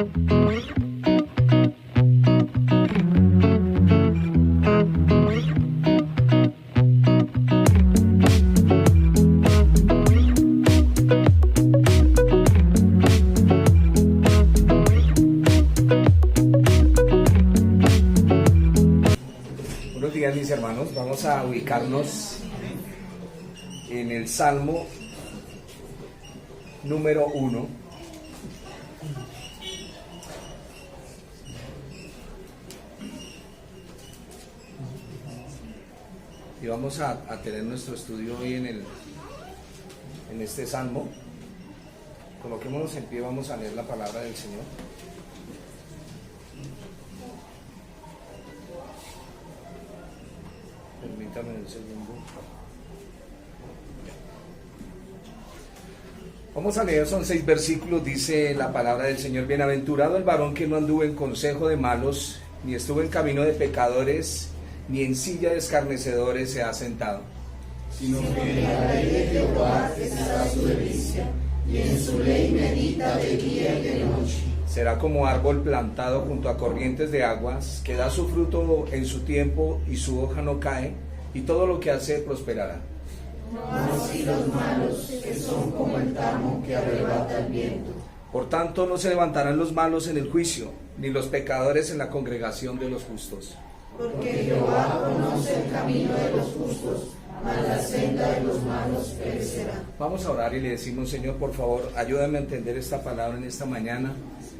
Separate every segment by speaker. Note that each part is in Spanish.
Speaker 1: Buenos días, mis hermanos. Vamos a ubicarnos en el Salmo número 1. Y vamos a tener nuestro estudio hoy en este Salmo. Coloquémonos en pie, vamos a leer la palabra del Señor. Permítame un segundo. Vamos a leer, son 6 versículos, dice la palabra del Señor. Bienaventurado el varón que no anduvo en consejo de malos, ni estuvo en camino de pecadores, ni en silla de escarnecedores se ha sentado.
Speaker 2: Sino que en la ley de Jehová está su delicia, y en su ley medita de día y de noche.
Speaker 1: Será como árbol plantado junto a corrientes de aguas, que da su fruto en su tiempo y su hoja no cae, y todo lo que hace prosperará.
Speaker 2: Mas si los malos, que son como el tamo que arrebata el viento.
Speaker 1: Por tanto, no se levantarán los malos en el juicio, ni los pecadores en la congregación de los justos.
Speaker 2: Porque Jehová conoce el camino de los justos, mas la senda de los malos perecerá.
Speaker 1: Vamos a orar y le decimos: Señor, por favor, ayúdame a entender esta palabra en esta mañana,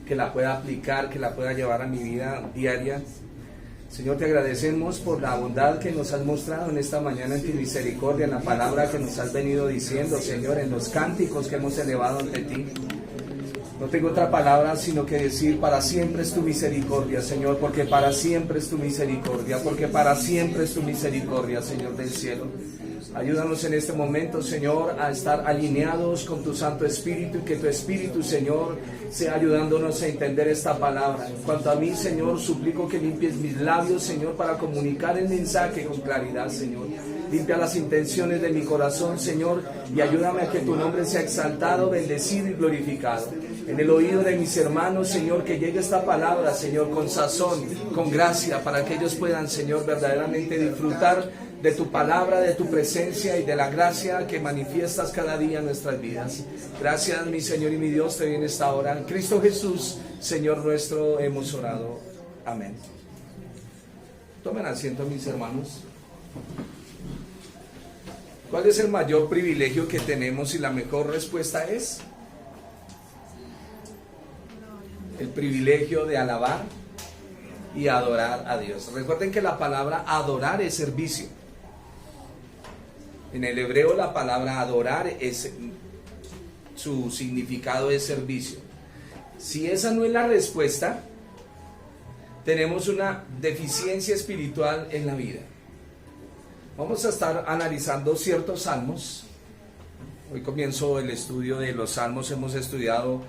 Speaker 1: que la pueda aplicar, que la pueda llevar a mi vida diaria. Señor, te agradecemos por la bondad que nos has mostrado en esta mañana, en tu misericordia, en la palabra que nos has venido diciendo, Señor, en los cánticos que hemos elevado ante ti. No tengo otra palabra sino que decir: para siempre es tu misericordia, Señor, porque para siempre es tu misericordia, porque para siempre es tu misericordia, Señor del cielo. Ayúdanos en este momento, Señor, a estar alineados con tu Santo Espíritu, y que tu Espíritu, Señor, sea ayudándonos a entender esta palabra. En cuanto a mí, Señor, suplico que limpies mis labios, Señor, para comunicar el mensaje con claridad, Señor. Limpia las intenciones de mi corazón, Señor, y ayúdame a que tu nombre sea exaltado, bendecido y glorificado. En el oído de mis hermanos, Señor, que llegue esta palabra, Señor, con sazón, con gracia, para que ellos puedan, Señor, verdaderamente disfrutar de tu palabra, de tu presencia y de la gracia que manifiestas cada día en nuestras vidas. Gracias, mi Señor y mi Dios, te doy en esta hora. En Cristo Jesús, Señor nuestro, hemos orado. Amén. Tomen asiento, mis hermanos. ¿Cuál es el mayor privilegio que tenemos? Y la mejor respuesta es el privilegio de alabar y adorar a Dios. Recuerden que la palabra adorar es servicio. En el hebreo la palabra adorar su significado es servicio. Si esa no es la respuesta, tenemos una deficiencia espiritual en la vida. Vamos a estar analizando ciertos salmos. Hoy comienzo el estudio de los salmos. Hemos estudiado,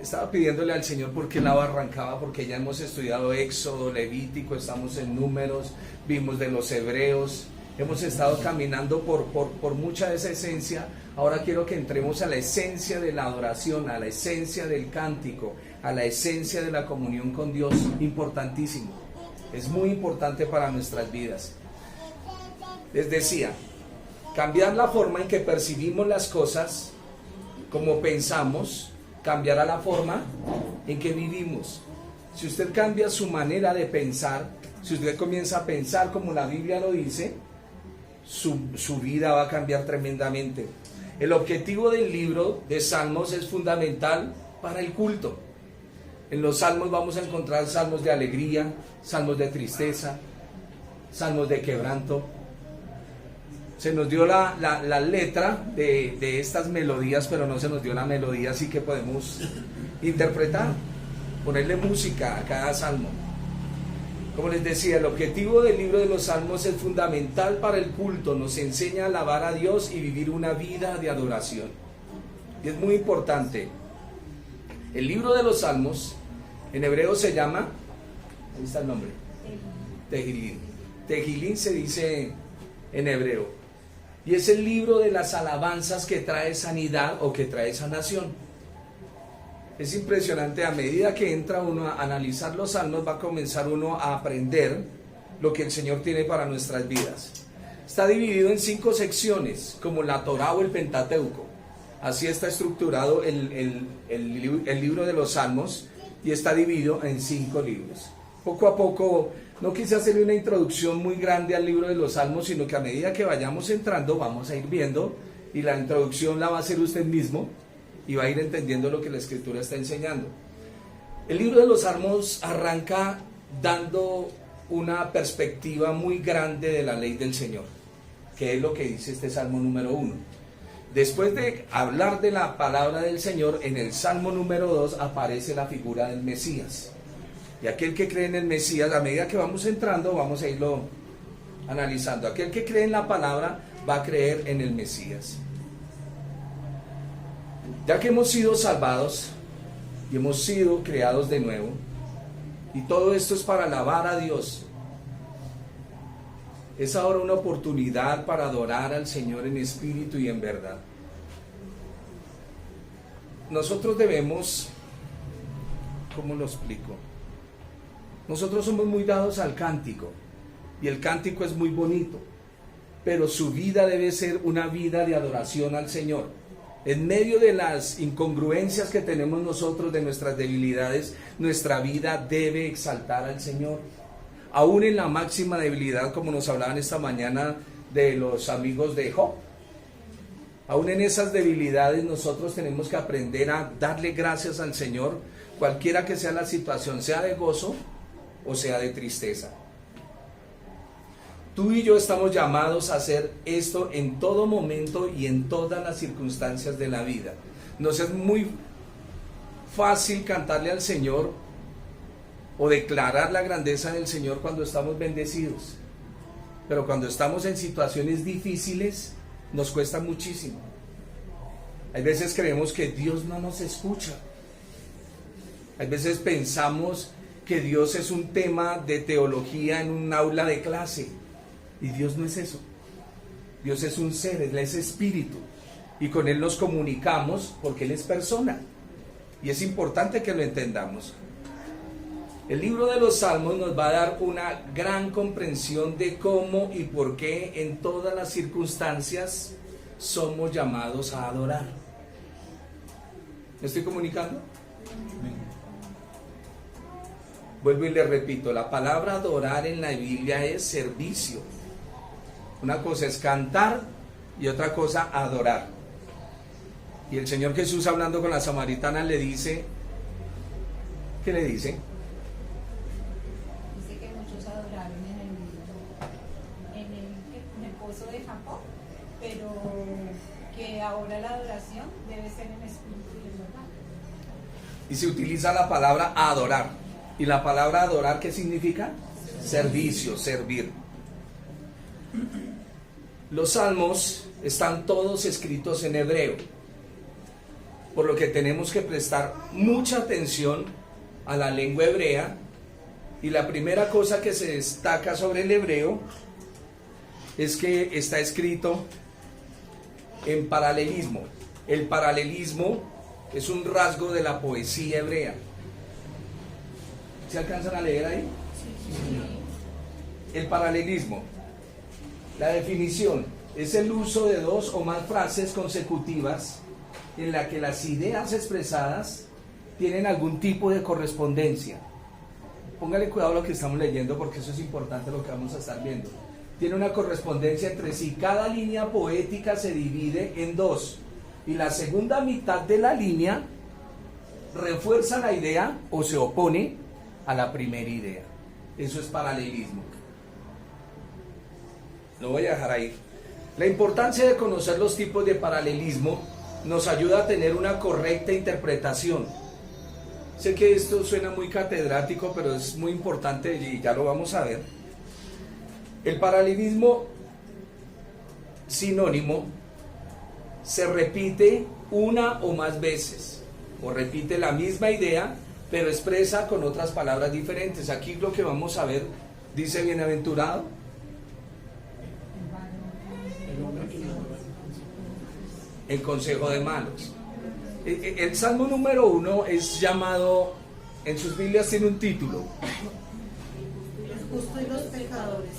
Speaker 1: estaba pidiéndole al Señor por qué lado arrancaba, porque ya hemos estudiado Éxodo, Levítico, estamos en Números, vimos de los Hebreos, hemos estado caminando por mucha de esa esencia. Ahora quiero que entremos a la esencia de la adoración, a la esencia del cántico, a la esencia de la comunión con Dios. Importantísimo, es muy importante para nuestras vidas. Les decía, cambiar la forma en que percibimos las cosas, como pensamos, cambiará la forma en que vivimos. Si usted cambia su manera de pensar, si usted comienza a pensar como la Biblia lo dice, su vida va a cambiar tremendamente. El objetivo del libro de Salmos es fundamental para el culto. En los salmos vamos a encontrar salmos de alegría, salmos de tristeza, salmos de quebranto. Se nos dio la letra de estas melodías, pero no se nos dio la melodía, así que podemos interpretar, ponerle música a cada salmo. Como les decía, el objetivo del libro de los salmos es fundamental para el culto. Nos enseña a alabar a Dios y vivir una vida de adoración. Y es muy importante. El libro de los salmos, en hebreo se llama, ahí está el nombre, Tehilín. Tehilín se dice en hebreo. Y es el libro de las alabanzas que trae sanidad o que trae sanación. Es impresionante, a medida que entra uno a analizar los salmos, va a comenzar uno a aprender lo que el Señor tiene para nuestras vidas. Está dividido en 5 secciones, como la Torá o el Pentateuco. Así está estructurado el libro de los salmos, y está dividido en 5 libros. Poco a poco, no quise hacerle una introducción muy grande al libro de los salmos, sino que a medida que vayamos entrando, vamos a ir viendo, y la introducción la va a hacer usted mismo, y va a ir entendiendo lo que la Escritura está enseñando. El libro de los salmos arranca dando una perspectiva muy grande de la ley del Señor, que es lo que dice este salmo número 1. Después de hablar de la palabra del Señor, en el salmo número 2 aparece la figura del Mesías. Y aquel que cree en el Mesías, a medida que vamos entrando, vamos a irlo analizando. Aquel que cree en la palabra va a creer en el Mesías. Ya que hemos sido salvados y hemos sido creados de nuevo, y todo esto es para alabar a Dios, es ahora una oportunidad para adorar al Señor en espíritu y en verdad. Nosotros debemos, ¿cómo lo explico? Nosotros somos muy dados al cántico, y el cántico es muy bonito, pero su vida debe ser una vida de adoración al Señor. En medio de las incongruencias que tenemos nosotros, de nuestras debilidades, nuestra vida debe exaltar al Señor. Aún en la máxima debilidad, como nos hablaban esta mañana de los amigos de Job, aún en esas debilidades nosotros tenemos que aprender a darle gracias al Señor, cualquiera que sea la situación, sea de gozo o sea de tristeza. Tú y yo estamos llamados a hacer esto en todo momento y en todas las circunstancias de la vida. Nos es muy fácil cantarle al Señor o declarar la grandeza del Señor cuando estamos bendecidos, pero cuando estamos en situaciones difíciles nos cuesta muchísimo. Hay veces creemos que Dios no nos escucha. Hay veces pensamos que Dios es un tema de teología en un aula de clase. Y Dios no es eso. Dios es un ser, Él es espíritu, y con Él nos comunicamos porque Él es persona, y es importante que lo entendamos. El libro de los Salmos nos va a dar una gran comprensión de cómo y por qué en todas las circunstancias somos llamados a adorar. ¿Me estoy comunicando? Vuelvo y le repito, la palabra adorar en la Biblia es servicio. Una cosa es cantar y otra cosa adorar. Y el Señor Jesús, hablando con la samaritana, le dice, ¿qué le dice?
Speaker 3: Dice que muchos adoraron en el pozo de Jacob, pero que ahora la adoración debe ser en espíritu y en verdad.
Speaker 1: Y se utiliza la palabra adorar. ¿Y la palabra adorar qué significa? Servicio, servir. Los salmos están todos escritos en hebreo, por lo que tenemos que prestar mucha atención a la lengua hebrea. Y la primera cosa que se destaca sobre el hebreo es que está escrito en paralelismo. El paralelismo es un rasgo de la poesía hebrea. ¿Se alcanzan a leer ahí? Sí. El paralelismo. La definición es el uso de 2 o más frases consecutivas en la que las ideas expresadas tienen algún tipo de correspondencia. Póngale cuidado a lo que estamos leyendo, porque eso es importante lo que vamos a estar viendo. Tiene una correspondencia entre sí. Cada línea poética se divide en 2 y la segunda mitad de la línea refuerza la idea o se opone a la primera idea. Eso es paralelismo. Lo voy a dejar ahí. La importancia de conocer los tipos de paralelismo nos ayuda a tener una correcta interpretación. Sé que esto suena muy catedrático, pero es muy importante y ya lo vamos a ver. El paralelismo sinónimo se repite una o más veces, o repite la misma idea, pero expresa con otras palabras diferentes. Aquí lo que vamos a ver dice bienaventurado el consejo de malos. El Salmo número 1 es llamado, en sus Biblias tiene un título:
Speaker 2: El justo y los pecadores.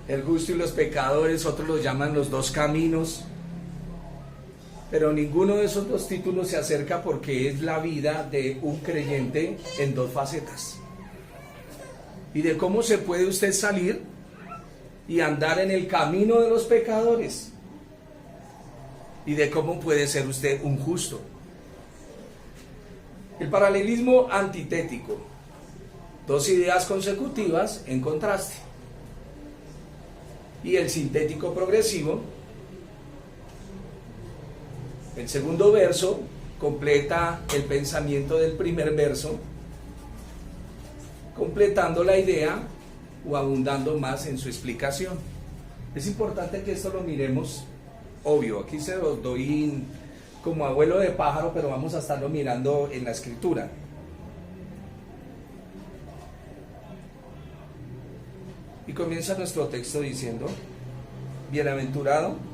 Speaker 1: El justo y los pecadores, otros lo llaman los dos caminos. Pero ninguno de esos dos títulos se acerca, porque es la vida de un creyente en dos facetas. Y de cómo se puede usted salir y andar en el camino de los pecadores. Y de cómo puede ser usted un justo. El paralelismo antitético. Dos ideas consecutivas en contraste. Y el sintético progresivo. El segundo verso completa el pensamiento del primer verso, completando la idea o abundando más en su explicación. Es importante que esto lo miremos, obvio, aquí se lo doy como abuelo de pájaro, pero vamos a estarlo mirando en la escritura. Y comienza nuestro texto diciendo: bienaventurado.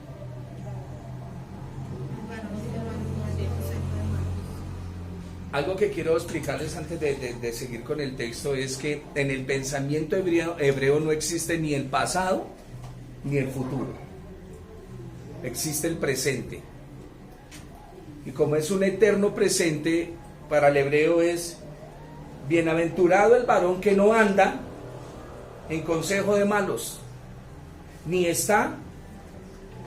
Speaker 1: Algo que quiero explicarles antes de seguir con el texto es que en el pensamiento hebreo no existe ni el pasado ni el futuro. Existe el presente. Y como es un eterno presente, para el hebreo es: bienaventurado el varón que no anda en consejo de malos, ni está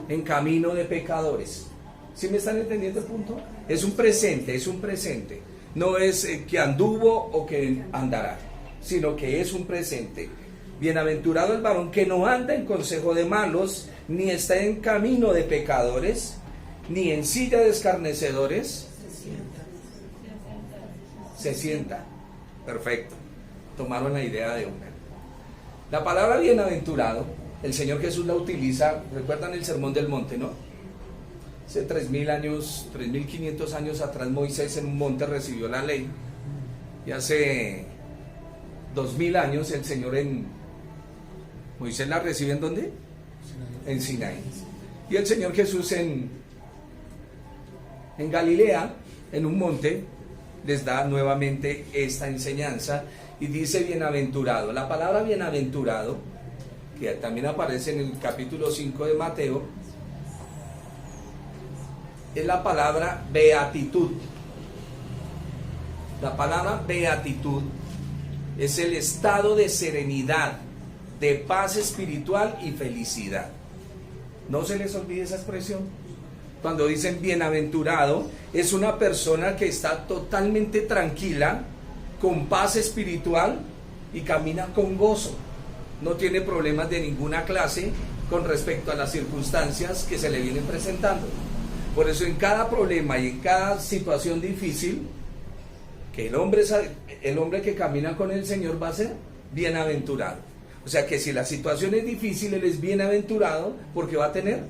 Speaker 1: en camino de pecadores. ¿Sí me están entendiendo el punto? Es un presente, es un presente. No es que anduvo o que andará, sino que es un presente. Bienaventurado el varón que no anda en consejo de malos, ni está en camino de pecadores, ni en silla de escarnecedores. Se sienta. Perfecto. Tomaron la idea de una. La palabra bienaventurado, el Señor Jesús la utiliza, recuerdan el Sermón del Monte, ¿no? Hace 3.000 años, 3.500 años atrás, Moisés en un monte recibió la ley. Y hace 2.000 años el Señor Moisés la recibe ¿en dónde? En Sinaí. Y el Señor Jesús en Galilea, en un monte, les da nuevamente esta enseñanza y dice bienaventurado. La palabra bienaventurado, que también aparece en el capítulo 5 de Mateo, es la palabra beatitud. La palabra beatitud es el estado de serenidad, de paz espiritual y felicidad. No se les olvide esa expresión. Cuando dicen bienaventurado, es una persona que está totalmente tranquila, con paz espiritual y camina con gozo. No tiene problemas de ninguna clase con respecto a las circunstancias que se le vienen presentando. Por eso en cada problema y en cada situación difícil, que el hombre que camina con el Señor va a ser bienaventurado. O sea que si la situación es difícil, él es bienaventurado porque va a tener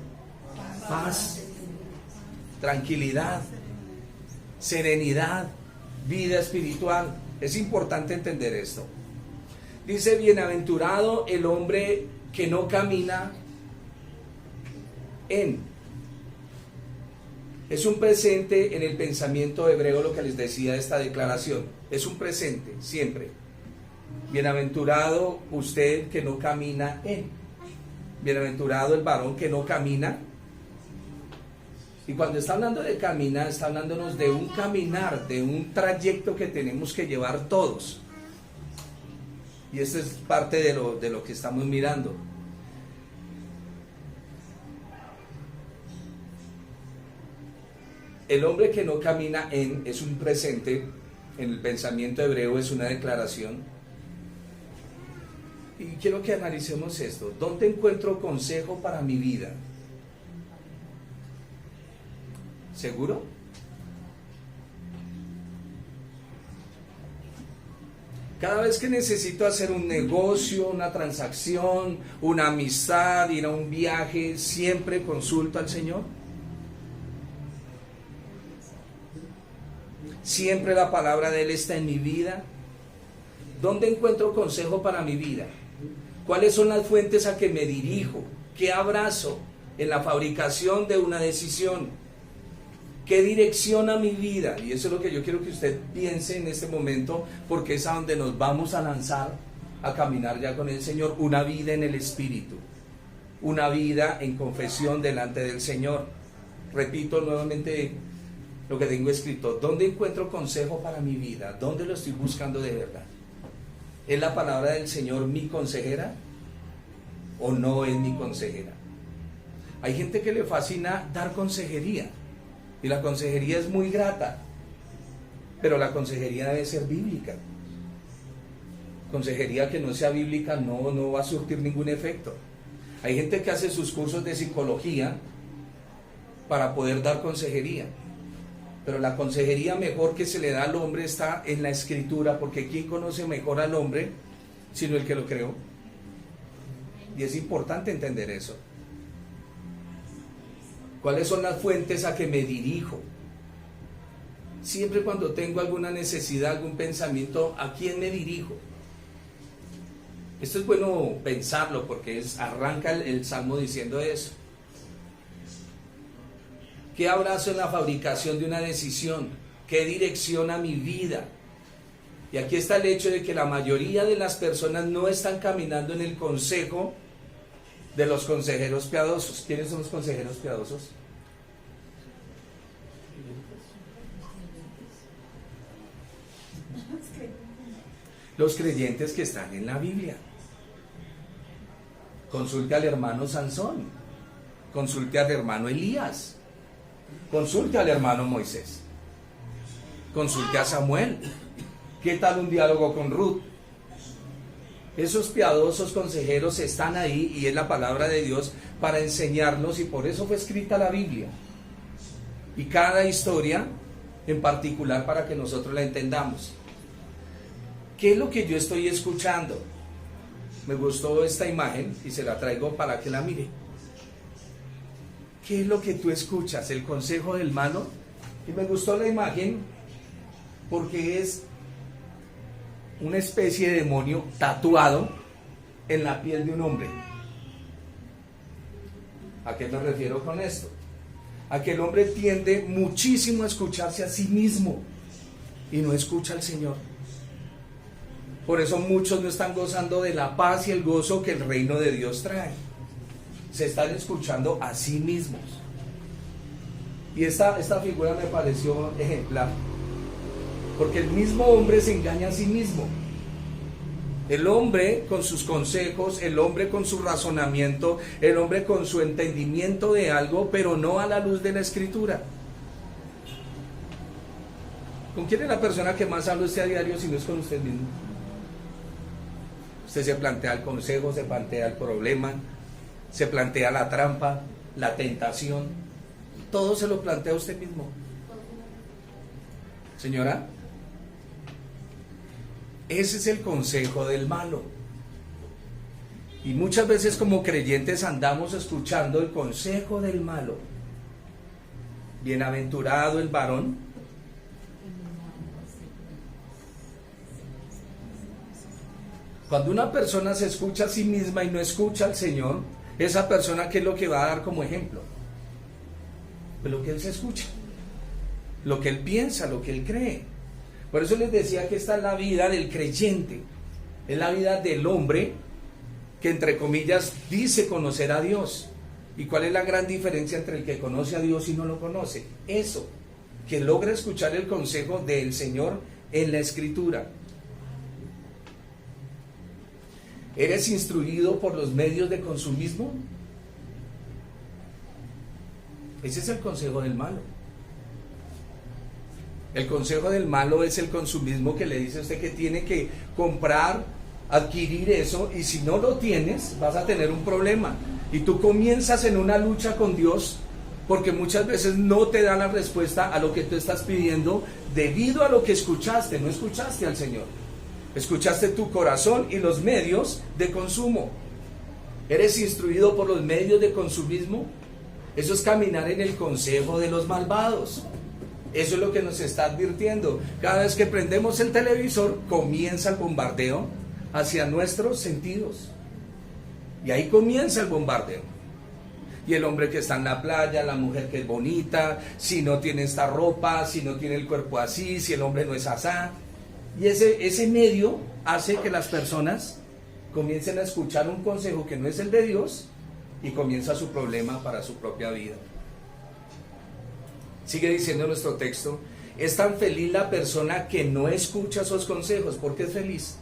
Speaker 1: paz, tranquilidad, serenidad, vida espiritual. Es importante entender esto. Dice: bienaventurado el hombre que no camina en. Es un presente en el pensamiento hebreo, lo que les decía de esta declaración. Es un presente, siempre. Bienaventurado usted que no camina en. Bienaventurado el varón que no camina. Y cuando está hablando de caminar, está hablándonos de un caminar, de un trayecto que tenemos que llevar todos. Y esto es parte de lo que estamos mirando. El hombre que no camina en es un presente, en el pensamiento hebreo es una declaración. Y quiero que analicemos esto. ¿Dónde encuentro consejo para mi vida? ¿Seguro? Cada vez que necesito hacer un negocio, una transacción, una amistad, ir a un viaje, siempre consulto al Señor. Siempre la palabra de Él está en mi vida. ¿Dónde encuentro consejo para mi vida? ¿Cuáles son las fuentes a que me dirijo? ¿Qué abrazo en la fabricación de una decisión? ¿Qué direcciona mi vida? Y eso es lo que yo quiero que usted piense en este momento, porque es a donde nos vamos a lanzar a caminar ya con el Señor. Una vida en el Espíritu, una vida en confesión delante del Señor. Repito nuevamente lo que tengo escrito: ¿dónde encuentro consejo para mi vida? ¿Dónde lo estoy buscando de verdad? ¿Es la palabra del Señor mi consejera o no es mi consejera? Hay gente que le fascina dar consejería, y la consejería es muy grata, pero la consejería debe ser bíblica. Consejería que no sea bíblica no va a surtir ningún efecto. Hay gente que hace sus cursos de psicología para poder dar consejería, pero la consejería mejor que se le da al hombre está en la Escritura, porque ¿quién conoce mejor al hombre sino el que lo creó? Y es importante entender eso. ¿Cuáles son las fuentes a que me dirijo? Siempre cuando tengo alguna necesidad, algún pensamiento, ¿a quién me dirijo? Esto es bueno pensarlo, porque arranca el Salmo diciendo eso. ¿Qué abrazo en la fabricación de una decisión? ¿Qué direcciona mi vida? Y aquí está el hecho de que la mayoría de las personas no están caminando en el consejo de los consejeros piadosos. ¿Quiénes son los consejeros piadosos? Los creyentes que están en la Biblia. Consulte al hermano Sansón, consulte al hermano Elías, consulte al hermano Moisés, consulte a Samuel. ¿Qué tal un diálogo con Ruth? Esos piadosos consejeros están ahí, y es la palabra de Dios para enseñarnos, y por eso fue escrita la Biblia. Y cada historia en particular para que nosotros la entendamos. ¿Qué es lo que yo estoy escuchando? Me gustó esta imagen y se la traigo para que la mire. ¿Qué es lo que tú escuchas? ¿El consejo del malo? Y me gustó la imagen porque es una especie de demonio tatuado en la piel de un hombre. ¿A qué me refiero con esto? A que el hombre tiende muchísimo a escucharse a sí mismo y no escucha al Señor. Por eso muchos no están gozando de la paz y el gozo que el reino de Dios trae. Se están escuchando a sí mismos. Y esta figura me pareció ejemplar, porque el mismo hombre se engaña a sí mismo. El hombre con sus consejos, el hombre con su razonamiento, el hombre con su entendimiento de algo, pero no a la luz de la Escritura. ¿Con quién es la persona que más habla usted a diario si no es con usted mismo? Usted se plantea el consejo, se plantea el problema, se plantea la trampa, la tentación. Todo se lo plantea usted mismo. Señora, ese es el consejo del malo. Y muchas veces como creyentes andamos escuchando el consejo del malo. Bienaventurado el varón cuando una persona se escucha a sí misma y no escucha al Señor. Esa persona, ¿qué es lo que va a dar como ejemplo? Pues lo que él se escucha, lo que él piensa, lo que él cree. Por eso les decía que esta es la vida del creyente, es la vida del hombre que, entre comillas, dice conocer a Dios. ¿Y cuál es la gran diferencia entre el que conoce a Dios y no lo conoce? Eso, que logra escuchar el consejo del Señor en la Escritura. ¿Eres instruido por los medios de consumismo? Ese es el consejo del malo. El consejo del malo es el consumismo, que le dice a usted que tiene que comprar, adquirir eso, y si no lo tienes vas a tener un problema. Y tú comienzas en una lucha con Dios, porque muchas veces no te da la respuesta a lo que tú estás pidiendo debido a lo que escuchaste. No escuchaste al Señor, escuchaste tu corazón y los medios de consumo. ¿Eres instruido por los medios de consumismo? Eso es caminar en el consejo de los malvados. Eso es lo que nos está advirtiendo. Cada vez que prendemos el televisor, comienza el bombardeo hacia nuestros sentidos. Y ahí comienza el bombardeo. y el hombre que está en la playa, la mujer que es bonita, si no tiene esta ropa, si no tiene el cuerpo así, si el hombre no es asá. Y ese medio hace que las personas comiencen a escuchar un consejo que no es el de Dios y comienza su problema para su propia vida. Sigue diciendo nuestro texto, es tan feliz la persona que no escucha esos consejos. ¿Por qué es feliz?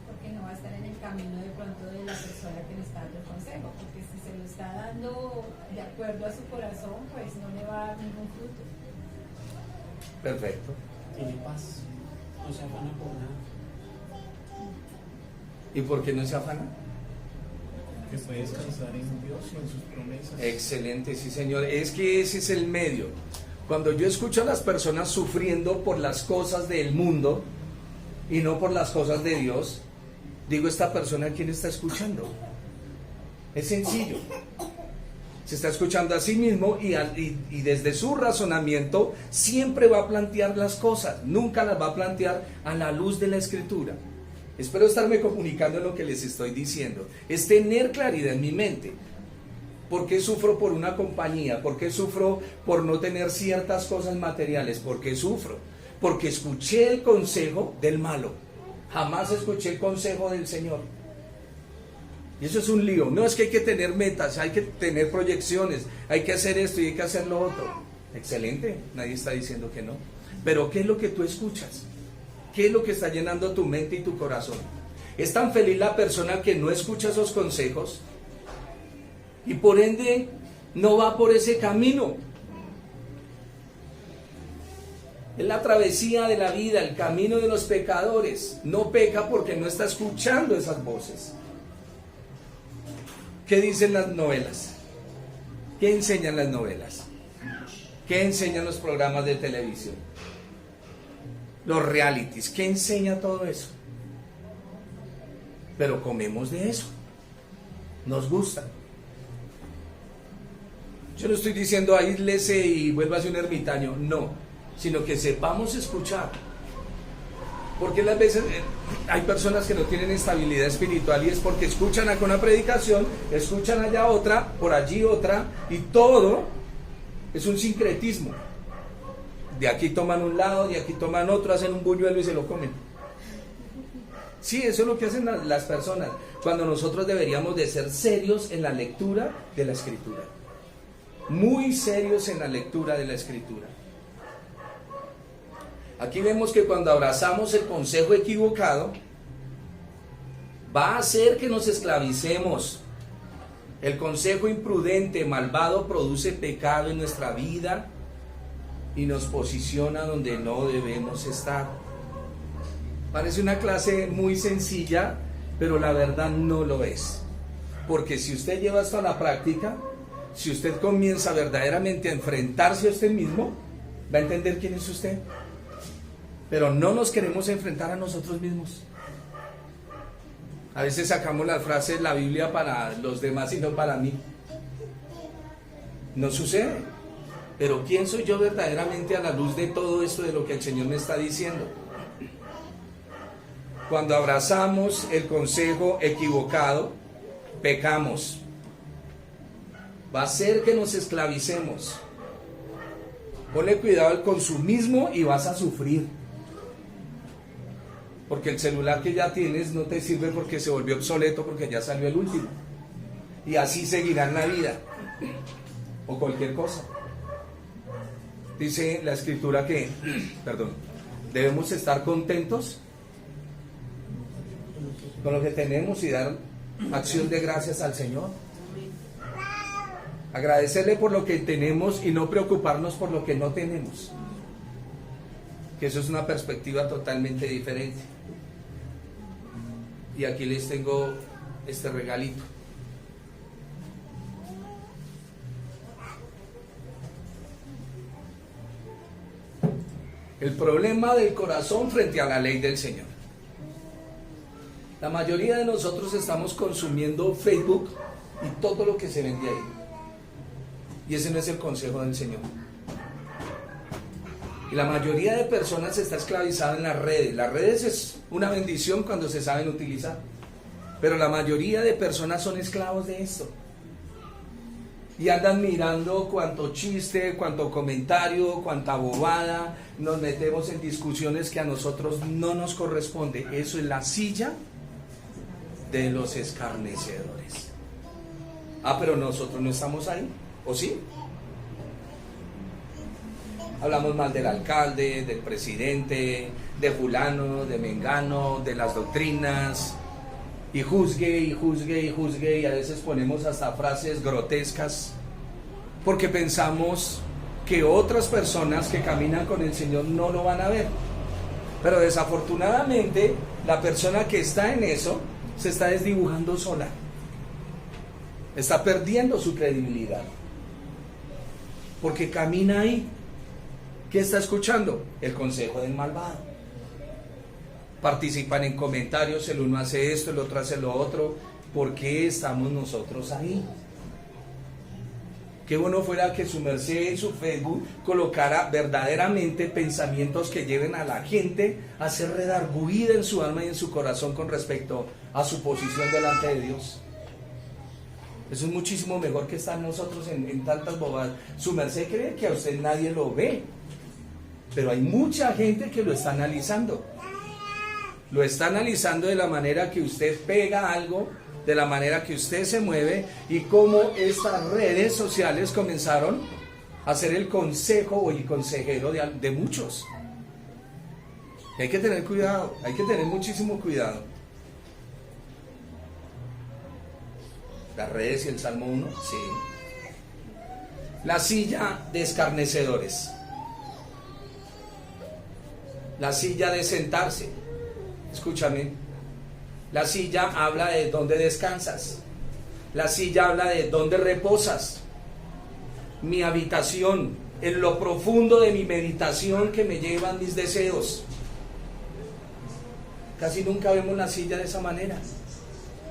Speaker 3: Porque no va a estar en el camino de pronto de la persona que le está dando el consejo, porque si se lo está dando de acuerdo a su corazón, pues no le va a dar ningún fruto.
Speaker 1: Perfecto.
Speaker 2: Tiene paz, no se afana por nada.
Speaker 1: ¿Y por qué no se afana?
Speaker 2: Que puede descansar en Dios y en sus promesas.
Speaker 1: Excelente, sí señor. Es que ese es el medio. Cuando yo escucho a las personas sufriendo por las cosas del mundo y no por las cosas de Dios, digo, esta persona, ¿a quién está escuchando? Es sencillo. Se está escuchando a sí mismo y desde su razonamiento siempre va a plantear las cosas, nunca las va a plantear a la luz de la Escritura. Espero estarme comunicando en lo que les estoy diciendo. Es tener claridad en mi mente. ¿Por qué sufro por una compañía? ¿Por qué sufro por no tener ciertas cosas materiales? ¿Por qué sufro? Porque escuché el consejo del malo. Jamás escuché el consejo del Señor. Y eso es un lío. No, es que hay que tener metas, hay que tener proyecciones, hay que hacer esto y hay que hacer lo otro. Excelente, nadie está diciendo que no. Pero ¿qué es lo que tú escuchas? ¿Qué es lo que está llenando tu mente y tu corazón? Es tan feliz la persona que no escucha esos consejos y por ende no va por ese camino. Es la travesía de la vida, el camino de los pecadores. No peca porque no está escuchando esas voces. ¿Qué dicen las novelas? ¿Qué enseñan las novelas? ¿Qué enseñan los programas de televisión? Los realities, ¿qué enseña todo eso? Pero comemos de eso. Nos gusta. Yo no estoy diciendo aíslese y vuélvase un ermitaño, no, sino que sepamos escuchar. Porque las veces hay personas que no tienen estabilidad espiritual y es porque escuchan acá una predicación, escuchan allá otra, por allí otra, y todo es un sincretismo. De aquí toman un lado, de aquí toman otro, hacen un buñuelo y se lo comen. Sí, eso es lo que hacen las personas, cuando nosotros deberíamos de ser serios en la lectura de la Escritura. Muy serios en la lectura de la Escritura. Aquí vemos que cuando abrazamos el consejo equivocado, va a hacer que nos esclavicemos. El consejo imprudente, malvado, produce pecado en nuestra vida y nos posiciona donde no debemos estar. Parece una clase muy sencilla, pero la verdad no lo es. Porque si usted lleva esto a la práctica, si usted comienza verdaderamente a enfrentarse a usted mismo, va a entender quién es usted. Pero no nos queremos enfrentar a nosotros mismos. A veces sacamos la frase de la Biblia para los demás y no para mí. No sucede. Pero ¿quién soy yo verdaderamente a la luz de todo esto de lo que el Señor me está diciendo? Cuando abrazamos el consejo equivocado, pecamos. Va a ser que nos esclavicemos. Ponle cuidado al consumismo y vas a sufrir. Porque el celular que ya tienes no te sirve porque se volvió obsoleto porque ya salió el último. Y así seguirá en la vida. O cualquier cosa. Dice la Escritura que, debemos estar contentos con lo que tenemos y dar acción de gracias al Señor. Agradecerle por lo que tenemos y no preocuparnos por lo que no tenemos. Que eso es una perspectiva totalmente diferente. Y aquí les tengo este regalito. El problema del corazón frente a la ley del Señor. La mayoría de nosotros estamos consumiendo Facebook y todo lo que se vende ahí. Y ese no es el consejo del Señor. Y la mayoría de personas está esclavizada en las redes. Las redes es una bendición cuando se saben utilizar. Pero la mayoría de personas son esclavos de esto. Y andan mirando cuánto chiste, cuánto comentario, cuánta bobada. Nos metemos en discusiones que a nosotros no nos corresponde. Eso es la silla de los escarnecedores. Ah, pero nosotros no estamos ahí, ¿o sí? Hablamos mal del alcalde, del presidente, de fulano, de mengano, de las doctrinas, y juzgue, y juzgue, y juzgue, y a veces ponemos hasta frases grotescas, porque pensamos que otras personas que caminan con el Señor no lo van a ver. Pero desafortunadamente, la persona que está en eso, se está desdibujando sola. Está perdiendo su credibilidad. Porque camina ahí. ¿Qué está escuchando? El consejo del malvado. Participan en comentarios, el uno hace esto, el otro hace lo otro. ¿Por qué estamos nosotros ahí? Qué bueno fuera que su merced en su Facebook colocara verdaderamente pensamientos que lleven a la gente a ser redarguida en su alma y en su corazón con respecto a su posición delante de Dios. Eso es muchísimo mejor que estar nosotros en tantas bobadas. Su merced cree que a usted nadie lo ve, pero hay mucha gente que lo está analizando. Lo está analizando de la manera que usted pega algo, de la manera que usted se mueve, y cómo estas redes sociales comenzaron a ser el consejo o el consejero de muchos. Y hay que tener cuidado, hay que tener muchísimo cuidado. Las redes y el Salmo 1, sí. La silla de escarnecedores. La silla de sentarse. Escúchame. La silla habla de dónde descansas. La silla habla de dónde reposas. Mi habitación, en lo profundo de mi meditación que me llevan mis deseos. Casi nunca vemos la silla de esa manera.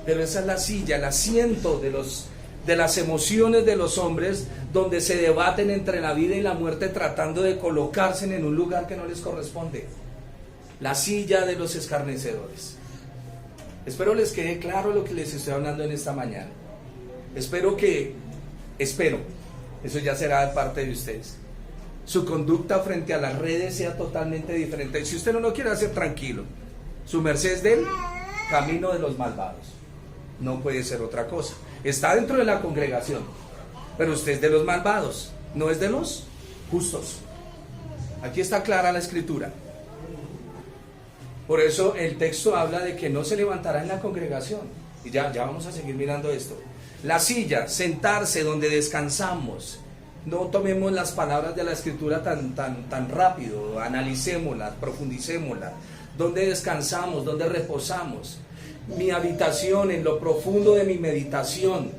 Speaker 1: Pero esa es la silla, el asiento de las emociones de los hombres, donde se debaten entre la vida y la muerte, tratando de colocarse en un lugar que no les corresponde. La silla de los escarnecedores. Espero les quede claro lo que les estoy hablando en esta mañana. Espero, eso ya será de parte de ustedes, su conducta frente a las redes sea totalmente diferente. Y si usted no lo quiere hacer, tranquilo. Su merced es del camino de los malvados. No puede ser otra cosa. Está dentro de la congregación, pero usted es de los malvados, no es de los justos. Aquí está clara la escritura. Por eso el texto habla de que no se levantará en la congregación. Y ya vamos a seguir mirando esto. La silla, sentarse donde descansamos. No tomemos las palabras de la escritura tan rápido. Analicémoslas, profundicémoslas. Donde descansamos, donde reposamos. Mi habitación, en lo profundo de mi meditación,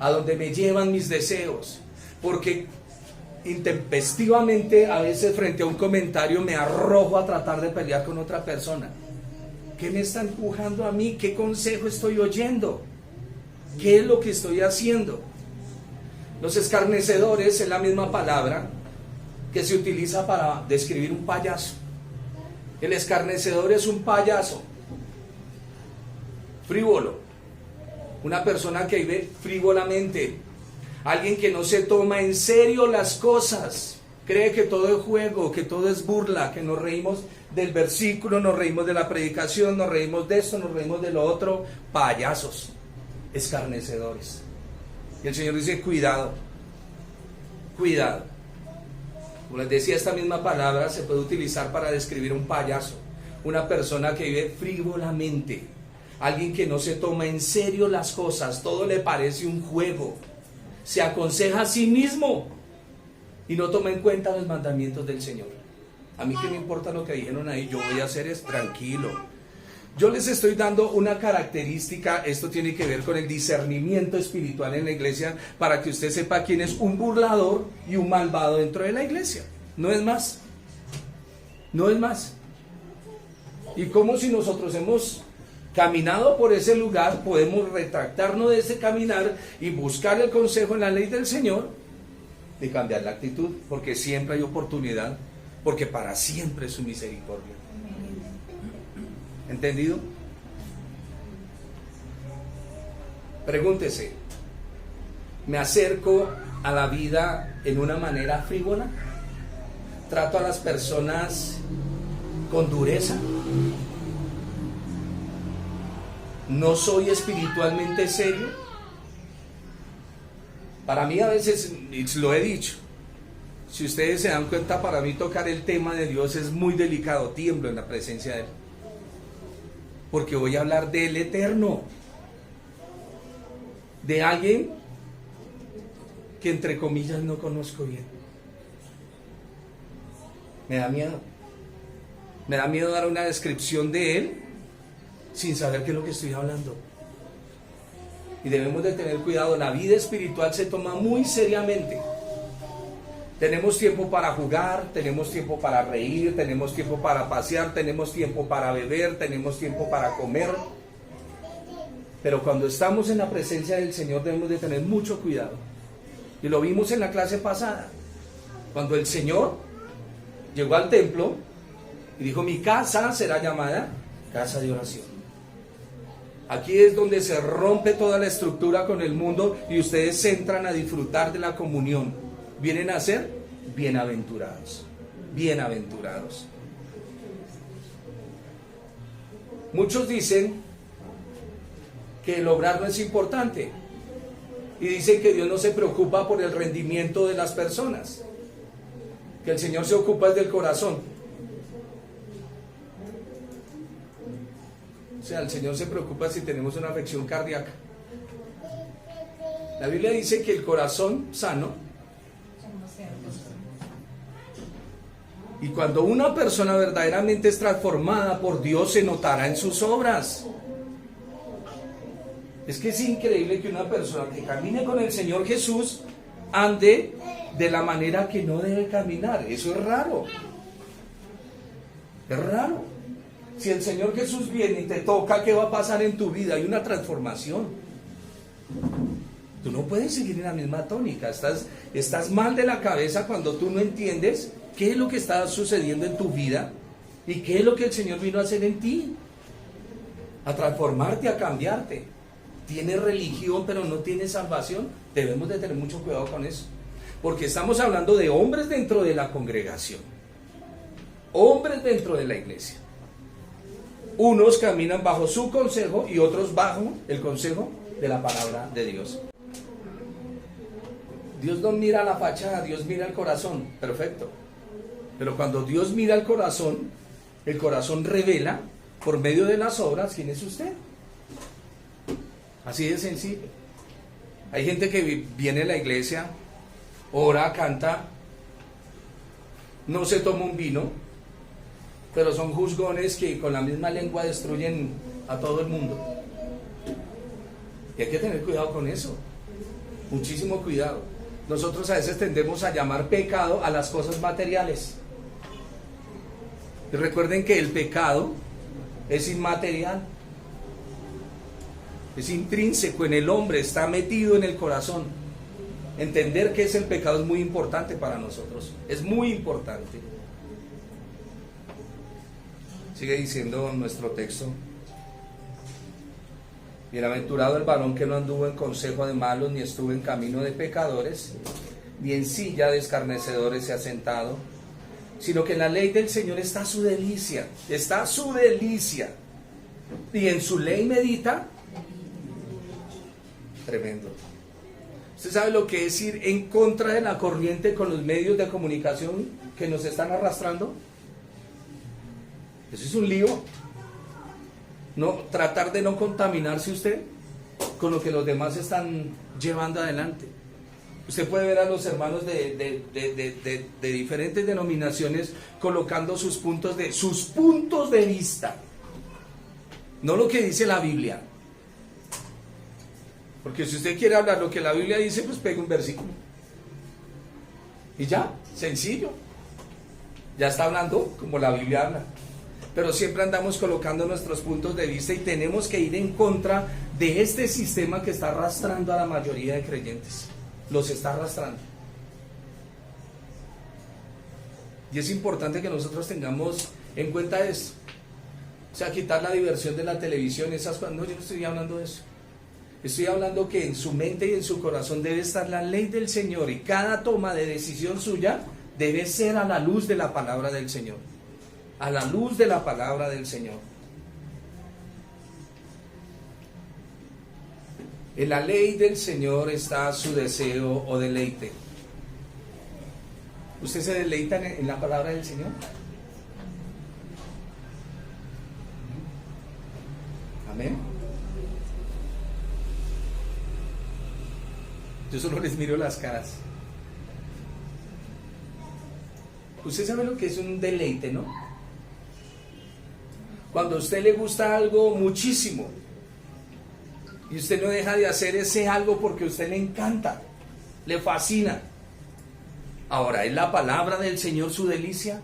Speaker 1: a donde me llevan mis deseos, porque intempestivamente a veces frente a un comentario me arrojo a tratar de pelear con otra persona. ¿Qué me está empujando a mí? ¿Qué consejo estoy oyendo? ¿Qué es lo que estoy haciendo? Los escarnecedores es la misma palabra que se utiliza para describir un payaso. El escarnecedor es un payaso frívolo, una persona que vive frívolamente, alguien que no se toma en serio las cosas, cree que todo es juego, que todo es burla, que nos reímos del versículo, nos reímos de la predicación, nos reímos de esto, nos reímos de lo otro. Payasos, escarnecedores. Y el Señor dice: cuidado, cuidado. Como les decía, esta misma palabra se puede utilizar para describir un payaso, una persona que vive frívolamente, alguien que no se toma en serio las cosas, todo le parece un juego, se aconseja a sí mismo y no toma en cuenta los mandamientos del Señor. A mí qué me importa lo que dijeron ahí, yo voy a hacer es tranquilo. Yo les estoy dando una característica, esto tiene que ver con el discernimiento espiritual en la iglesia, para que usted sepa quién es un burlador y un malvado dentro de la iglesia. No es más. No es más. Y como si nosotros hemos caminado por ese lugar, podemos retractarnos de ese caminar y buscar el consejo en la ley del Señor de cambiar la actitud, porque siempre hay oportunidad, porque para siempre es su misericordia. ¿Entendido? Pregúntese, ¿me acerco a la vida en una manera frívola? ¿Trato a las personas con dureza? ¿No soy espiritualmente serio? Para mí a veces, lo he dicho, si ustedes se dan cuenta, para mí tocar el tema de Dios es muy delicado, tiemblo en la presencia de Él. Porque voy a hablar del eterno, de alguien que entre comillas no conozco bien. Me da miedo. Me da miedo dar una descripción de Él sin saber qué es lo que estoy hablando. Y debemos de tener cuidado, la vida espiritual se toma muy seriamente. Tenemos tiempo para jugar, tenemos tiempo para reír, tenemos tiempo para pasear, tenemos tiempo para beber, tenemos tiempo para comer. Pero cuando estamos en la presencia del Señor debemos de tener mucho cuidado. Y lo vimos en la clase pasada, cuando el Señor llegó al templo y dijo: mi casa será llamada casa de oración. Aquí es donde se rompe toda la estructura con el mundo y ustedes entran a disfrutar de la comunión. Vienen a ser bienaventurados. Bienaventurados. Muchos dicen que el obrar no es importante y dicen que Dios no se preocupa por el rendimiento de las personas, que el Señor se ocupa del corazón. O sea, el Señor se preocupa si tenemos una afección cardíaca. La Biblia dice que el corazón sano, y cuando una persona verdaderamente es transformada por Dios, se notará en sus obras. Es que es increíble que una persona que camine con el Señor Jesús ande de la manera que no debe caminar. Eso es raro. Es raro. Si el Señor Jesús viene y te toca, ¿qué va a pasar en tu vida? Hay una transformación. Tú no puedes seguir en la misma tónica. Estás mal de la cabeza cuando tú no entiendes qué es lo que está sucediendo en tu vida y qué es lo que el Señor vino a hacer en ti. A transformarte, a cambiarte. Tienes religión pero no tienes salvación. Debemos de tener mucho cuidado con eso. Porque estamos hablando de hombres dentro de la congregación. Hombres dentro de la iglesia. Unos caminan bajo su consejo y otros bajo el consejo de la palabra de Dios. Dios no mira la fachada, Dios mira el corazón. Perfecto. Pero cuando Dios mira el corazón revela por medio de las obras quién es usted. Así de sencillo. Hay gente que viene a la iglesia, ora, canta, no se toma un vino, pero son juzgones que con la misma lengua destruyen a todo el mundo. Y hay que tener cuidado con eso. Muchísimo cuidado. Nosotros a veces tendemos a llamar pecado a las cosas materiales. Y recuerden que el pecado es inmaterial. Es intrínseco en el hombre, está metido en el corazón. Entender qué es el pecado es muy importante para nosotros. Es muy importante. Sigue diciendo nuestro texto: bienaventurado el varón que no anduvo en consejo de malos, ni estuvo en camino de pecadores, ni en silla de escarnecedores se ha sentado, sino que en la ley del Señor está su delicia, y en su ley medita. Tremendo. ¿Usted sabe lo que es ir en contra de la corriente con los medios de comunicación que nos están arrastrando? Eso es un lío. No, tratar de no contaminarse usted con lo que los demás están llevando adelante. Usted puede ver a los hermanos de diferentes denominaciones colocando sus puntos de vista, no lo que dice la Biblia. Porque si usted quiere hablar lo que la Biblia dice, pues pegue un versículo y ya, sencillo, ya está hablando como la Biblia habla. Pero siempre andamos colocando nuestros puntos de vista y tenemos que ir en contra de este sistema que está arrastrando a la mayoría de creyentes. Los está arrastrando. Y es importante que nosotros tengamos en cuenta esto. O sea, quitar la diversión de la televisión, esas cosas. No, yo no estoy hablando de eso. Estoy hablando que en su mente y en su corazón debe estar la ley del Señor, y cada toma de decisión suya debe ser a la luz de la palabra del Señor. A la luz de la palabra del Señor. En la ley del Señor está su deseo o deleite. ¿Usted se deleita en la palabra del Señor? Amén. Yo solo les miro las caras. Usted sabe lo que es un deleite, ¿no? Cuando a usted le gusta algo muchísimo y usted no deja de hacer ese algo porque a usted le encanta, le fascina. Ahora, ¿es la palabra del Señor su delicia?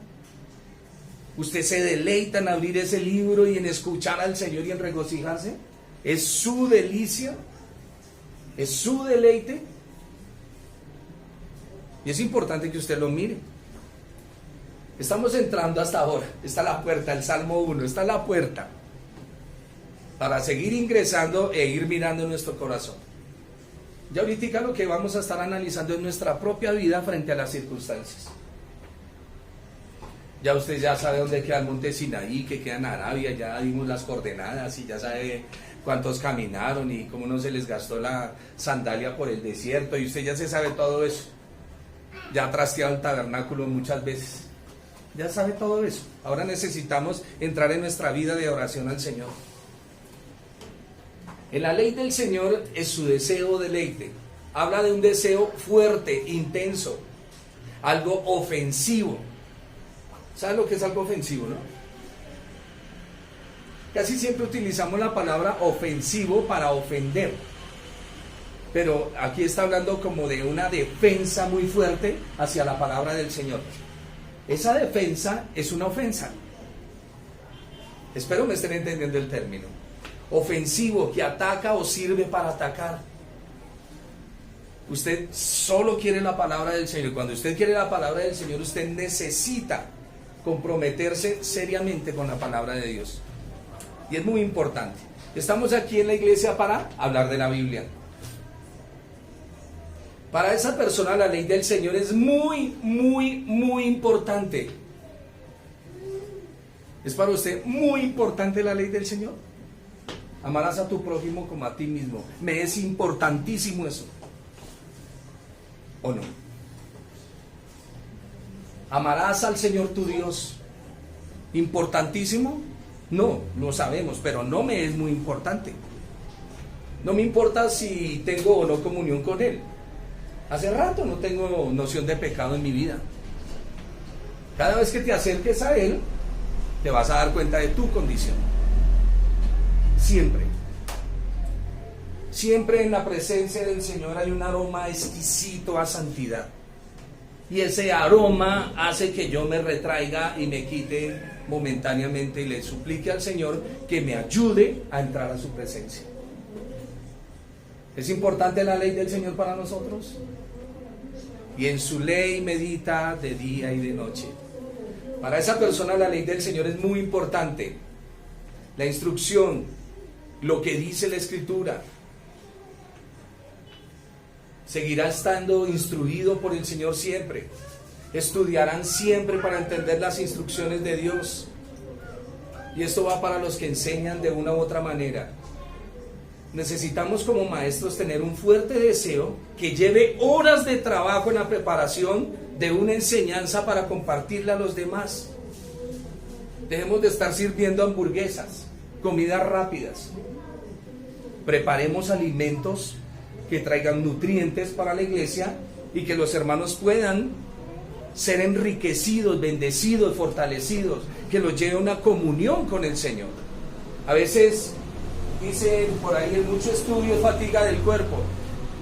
Speaker 1: ¿Usted se deleita en abrir ese libro y en escuchar al Señor y en regocijarse? ¿Es su delicia? ¿Es su deleite? Y es importante que usted lo mire. Estamos entrando hasta ahora. Está la puerta, el Salmo 1, está la puerta. Para seguir ingresando e ir mirando en nuestro corazón. Ya ahorita lo que vamos a estar analizando es nuestra propia vida frente a las circunstancias. Ya usted ya sabe dónde queda el monte Sinaí, que queda en Arabia, ya dimos las coordenadas y ya sabe cuántos caminaron y cómo no se les gastó la sandalia por el desierto, y usted ya se sabe todo eso. Ya ha trasteado el tabernáculo muchas veces. Ya sabe todo eso. Ahora necesitamos entrar en nuestra vida de oración al Señor. En la ley del Señor es su deseo o deleite. Habla de un deseo fuerte, intenso, algo ofensivo. ¿Sabe lo que es algo ofensivo, no? Casi siempre utilizamos la palabra ofensivo para ofender. Pero aquí está hablando como de una defensa muy fuerte hacia la palabra del Señor. Esa defensa es una ofensa. Espero me estén entendiendo el término. Ofensivo, que ataca o sirve para atacar. Usted solo quiere la palabra del Señor. Cuando usted quiere la palabra del Señor, usted necesita comprometerse seriamente con la palabra de Dios. Y es muy importante. Estamos aquí en la iglesia para hablar de la Biblia. Para esa persona la ley del Señor es muy, muy, muy importante. ¿Es para usted muy importante la ley del Señor? Amarás a tu prójimo como a ti mismo. Me es importantísimo eso. ¿O no? ¿Amarás al Señor tu Dios? ¿Importantísimo? No, lo sabemos, pero no me es muy importante. No me importa si tengo o no comunión con Él. Hace rato no tengo noción de pecado en mi vida. Cada vez que te acerques a Él, te vas a dar cuenta de tu condición. Siempre. Siempre en la presencia del Señor hay un aroma exquisito a santidad. Y ese aroma hace que yo me retraiga y me quite momentáneamente y le suplique al Señor que me ayude a entrar a su presencia. ¿Es importante la ley del Señor para nosotros? Y en su ley medita de día y de noche. Para esa persona la ley del Señor es muy importante. La instrucción, lo que dice la Escritura. Seguirá estando instruido por el Señor siempre. Estudiarán siempre para entender las instrucciones de Dios. Y esto va para los que enseñan de una u otra manera. Necesitamos como maestros tener un fuerte deseo que lleve horas de trabajo en la preparación de una enseñanza para compartirla a los demás. Dejemos de estar sirviendo hamburguesas, comidas rápidas. Preparemos alimentos que traigan nutrientes para la iglesia y que los hermanos puedan ser enriquecidos, bendecidos, fortalecidos, que los lleve a una comunión con el Señor. A veces dicen por ahí en mucho estudio fatiga del cuerpo,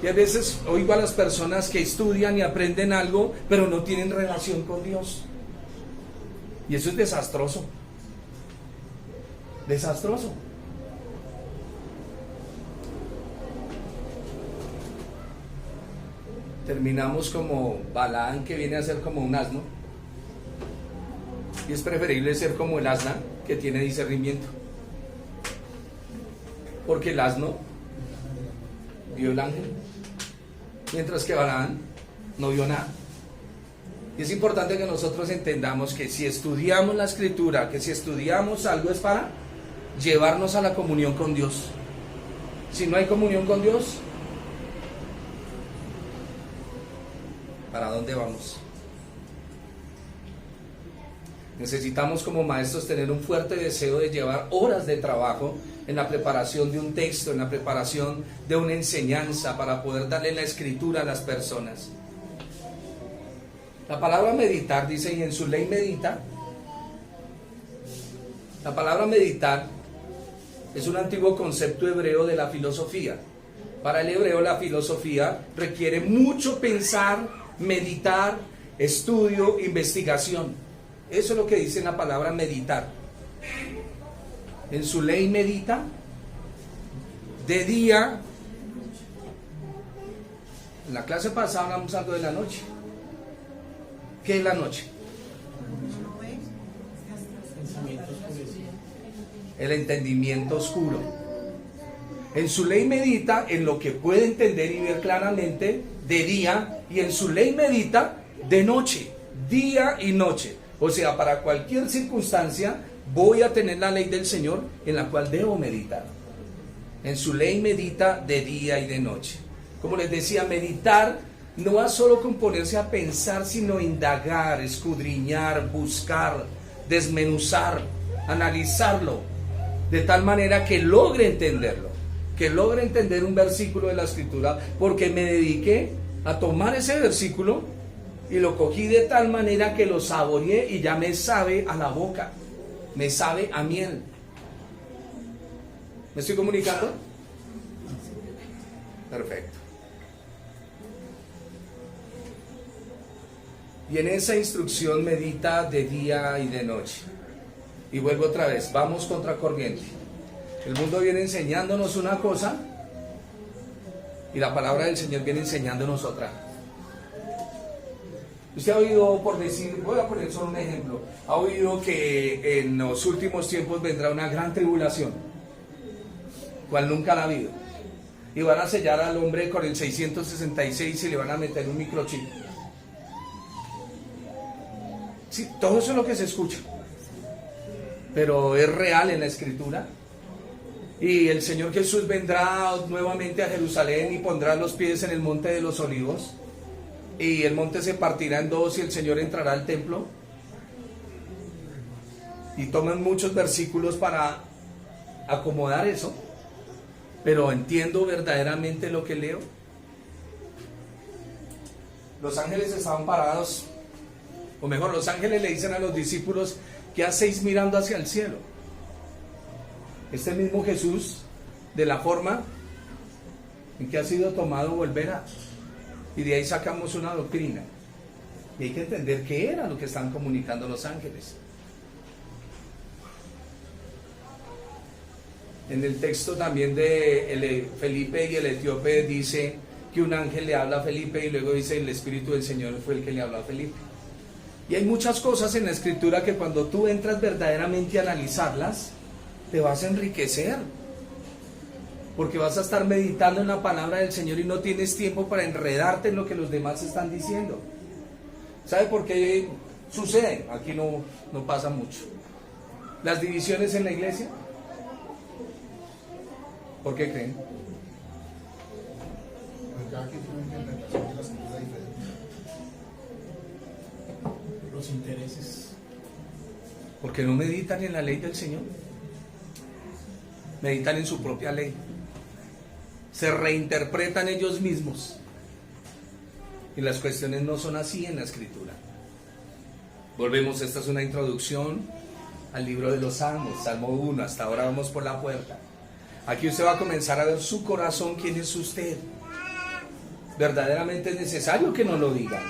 Speaker 1: y a veces oigo a las personas que estudian y aprenden algo pero no tienen relación con Dios, y eso es desastroso. Desastroso. Terminamos como Balaán, que viene a ser como un asno, y es preferible ser como el asna, que tiene discernimiento. Porque el asno vio el ángel, mientras que Balaam no vio nada. Y es importante que nosotros entendamos que si estudiamos la escritura, que si estudiamos algo es para llevarnos a la comunión con Dios. Si no hay comunión con Dios, ¿para dónde vamos? Necesitamos como maestros tener un fuerte deseo de llevar horas de trabajo en la preparación de un texto, en la preparación de una enseñanza para poder darle la escritura a las personas. La palabra meditar dice, y en su ley medita. La palabra meditar es un antiguo concepto hebreo de la filosofía. Para el hebreo la filosofía requiere mucho pensar, meditar, estudio, investigación. Eso es lo que dice en la palabra meditar. En su ley medita de día. En la clase pasada hablamos algo de la noche. ¿Qué es la noche? El entendimiento oscuro. En su ley medita en lo que puede entender y ver claramente de día, y en su ley medita de noche, día y noche. O sea, para cualquier circunstancia voy a tener la ley del Señor en la cual debo meditar. En su ley medita de día y de noche. Como les decía, meditar no va solo con ponerse a pensar, sino indagar, escudriñar, buscar, desmenuzar, analizarlo, de tal manera que logre entenderlo, que logre entender un versículo de la Escritura, porque me dediqué a tomar ese versículo y lo cogí de tal manera que lo saboreé y ya me sabe a la boca, me sabe a miel. ¿Me estoy comunicando? Perfecto. Y en esa instrucción medita de día y de noche. Y vuelvo otra vez, vamos contra corriente. El mundo viene enseñándonos una cosa y la palabra del Señor viene enseñándonos otra. Usted ha oído, por decir, voy a poner solo un ejemplo, ha oído que en los últimos tiempos vendrá una gran tribulación, cual nunca la ha habido. Y van a sellar al hombre con el 666 y le van a meter un microchip. Sí, todo eso es lo que se escucha, pero es real en la Escritura. Y el Señor Jesús vendrá nuevamente a Jerusalén y pondrá los pies en el monte de los olivos, y el monte se partirá en dos y el Señor entrará al templo. Y toman muchos versículos para acomodar eso, pero entiendo verdaderamente lo que leo. Los ángeles estaban parados, o mejor, los ángeles le dicen a los discípulos: ¿qué hacéis mirando hacia el cielo? Este mismo Jesús, de la forma en que ha sido tomado, volverá. Y de ahí sacamos una doctrina. Y hay que entender qué era lo que estaban comunicando los ángeles. En el texto también de Felipe y el etíope dice que un ángel le habla a Felipe y luego dice el Espíritu del Señor fue el que le habló a Felipe. Y hay muchas cosas en la Escritura que cuando tú entras verdaderamente a analizarlas, te vas a enriquecer, porque vas a estar meditando en la palabra del Señor y no tienes tiempo para enredarte en lo que los demás están diciendo. ¿Sabe por qué sucede? Aquí no pasa mucho. Las divisiones en la iglesia. ¿Por qué creen?
Speaker 4: Los intereses.
Speaker 1: Porque no meditan en la ley del Señor. Meditan en su propia ley. Se reinterpretan ellos mismos. Y las cuestiones no son así en la Escritura. Volvemos, esta es una introducción al libro de los Salmos, Salmo 1, hasta ahora vamos por la puerta. Aquí usted va a comenzar a ver su corazón, quién es usted. Verdaderamente es necesario que nos lo diga.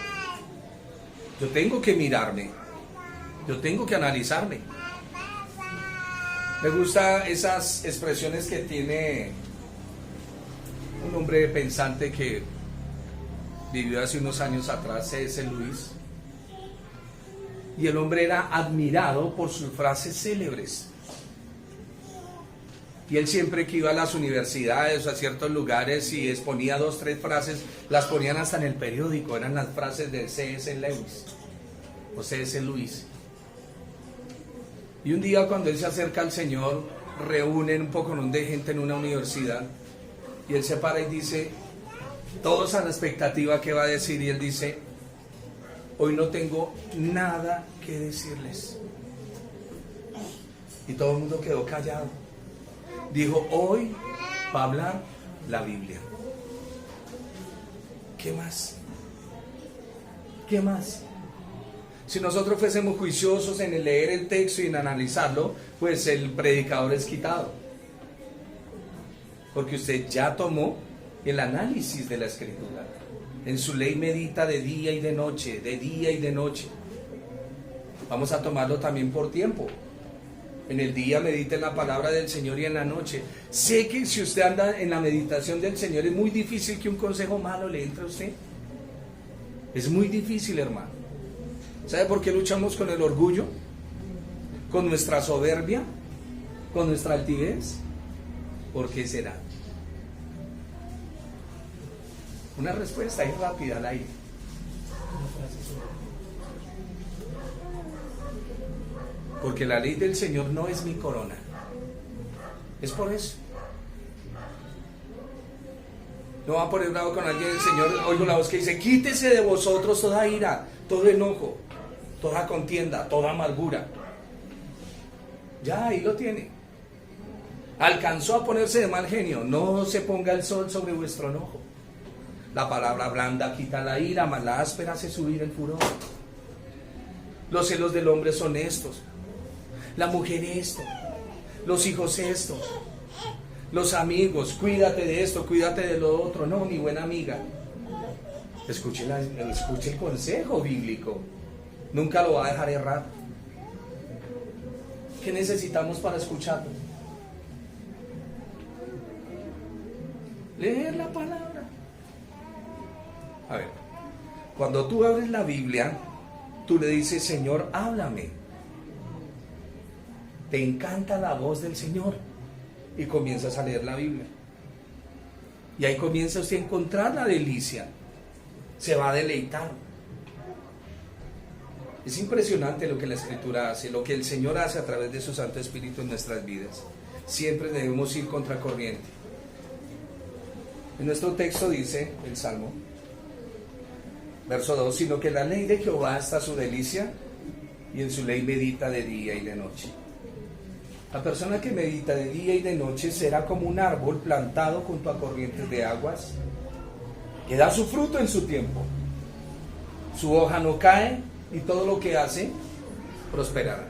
Speaker 1: Yo tengo que mirarme, yo tengo que analizarme. Me gustan esas expresiones que tiene un hombre pensante que vivió hace unos años atrás, C.S. Lewis. Y el hombre era admirado por sus frases célebres. Y él siempre que iba a las universidades o a ciertos lugares y exponía 2, 3 frases, las ponían hasta en el periódico, eran las frases de C.S. Lewis o C.S. Lewis. Y un día cuando él se acerca al Señor, reúnen un poco de gente en una universidad y él se para y dice, todos a la expectativa que va a decir, y él dice, hoy no tengo nada que decirles. Y todo el mundo quedó callado. Dijo, hoy va a hablar la Biblia. ¿Qué más? ¿Qué más? Si nosotros fuésemos juiciosos en el leer el texto y en analizarlo, pues el predicador es quitado. Porque usted ya tomó el análisis de la Escritura. En su ley medita de día y de noche, de día y de noche. Vamos a tomarlo también por tiempo. En el día medite en la palabra del Señor y en la noche. Sé que si usted anda en la meditación del Señor es muy difícil que un consejo malo le entre a usted. Es muy difícil, hermano. ¿Sabe por qué luchamos con el orgullo? ¿Con nuestra soberbia? ¿Con nuestra altivez? ¿Por qué será? Una respuesta ahí rápida al aire. Porque la ley del Señor no es mi corona. Es por eso. No va a poner bravo con alguien. El Señor, oigo la voz que dice, quítese de vosotros toda ira, todo enojo, toda contienda, toda amargura. Ya, ahí lo tiene. Alcanzó a ponerse de mal genio. No se ponga el sol sobre vuestro enojo. La palabra blanda quita la ira, mas la áspera hace subir el furor. Los celos del hombre son estos. La mujer esto, los hijos esto, los amigos, cuídate de esto, cuídate de lo otro. No, mi buena amiga, escuche el consejo bíblico, nunca lo va a dejar errar. ¿Qué necesitamos para escucharlo? Leer la palabra. A ver, cuando tú abres la Biblia, tú le dices, Señor, háblame. Te encanta la voz del Señor y comienzas a leer la Biblia. Y ahí comienza usted a encontrar la delicia. Se va a deleitar. Es impresionante lo que la Escritura hace, lo que el Señor hace a través de su Santo Espíritu en nuestras vidas. Siempre debemos ir contracorriente. En nuestro texto dice el Salmo, verso 2, sino que la ley de Jehová está su delicia y en su ley medita de día y de noche. La persona que medita de día y de noche será como un árbol plantado junto a corrientes de aguas, que da su fruto en su tiempo. Su hoja no cae y todo lo que hace prosperará.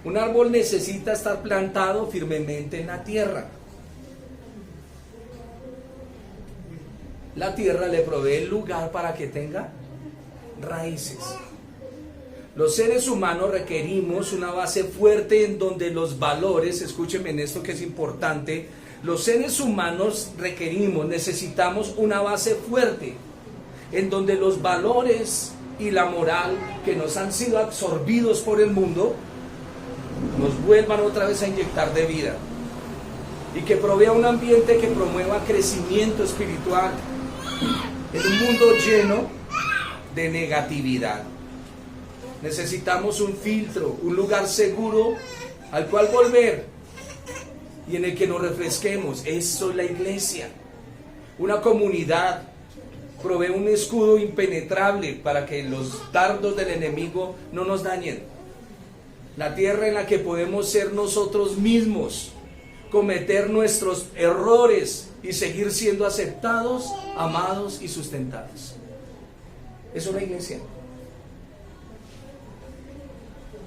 Speaker 1: Un árbol necesita estar plantado firmemente en la tierra. La tierra le provee el lugar para que tenga raíces. Los seres humanos requerimos una base fuerte en donde los valores, escúchenme en esto que es importante, los seres humanos necesitamos una base fuerte en donde los valores y la moral que nos han sido absorbidos por el mundo nos vuelvan otra vez a inyectar de vida y que provea un ambiente que promueva crecimiento espiritual en un mundo lleno de negatividad. Necesitamos un filtro, un lugar seguro al cual volver y en el que nos refresquemos. Eso es la iglesia. Una comunidad provee un escudo impenetrable para que los dardos del enemigo no nos dañen. La tierra en la que podemos ser nosotros mismos, cometer nuestros errores y seguir siendo aceptados, amados y sustentados. Eso es la iglesia.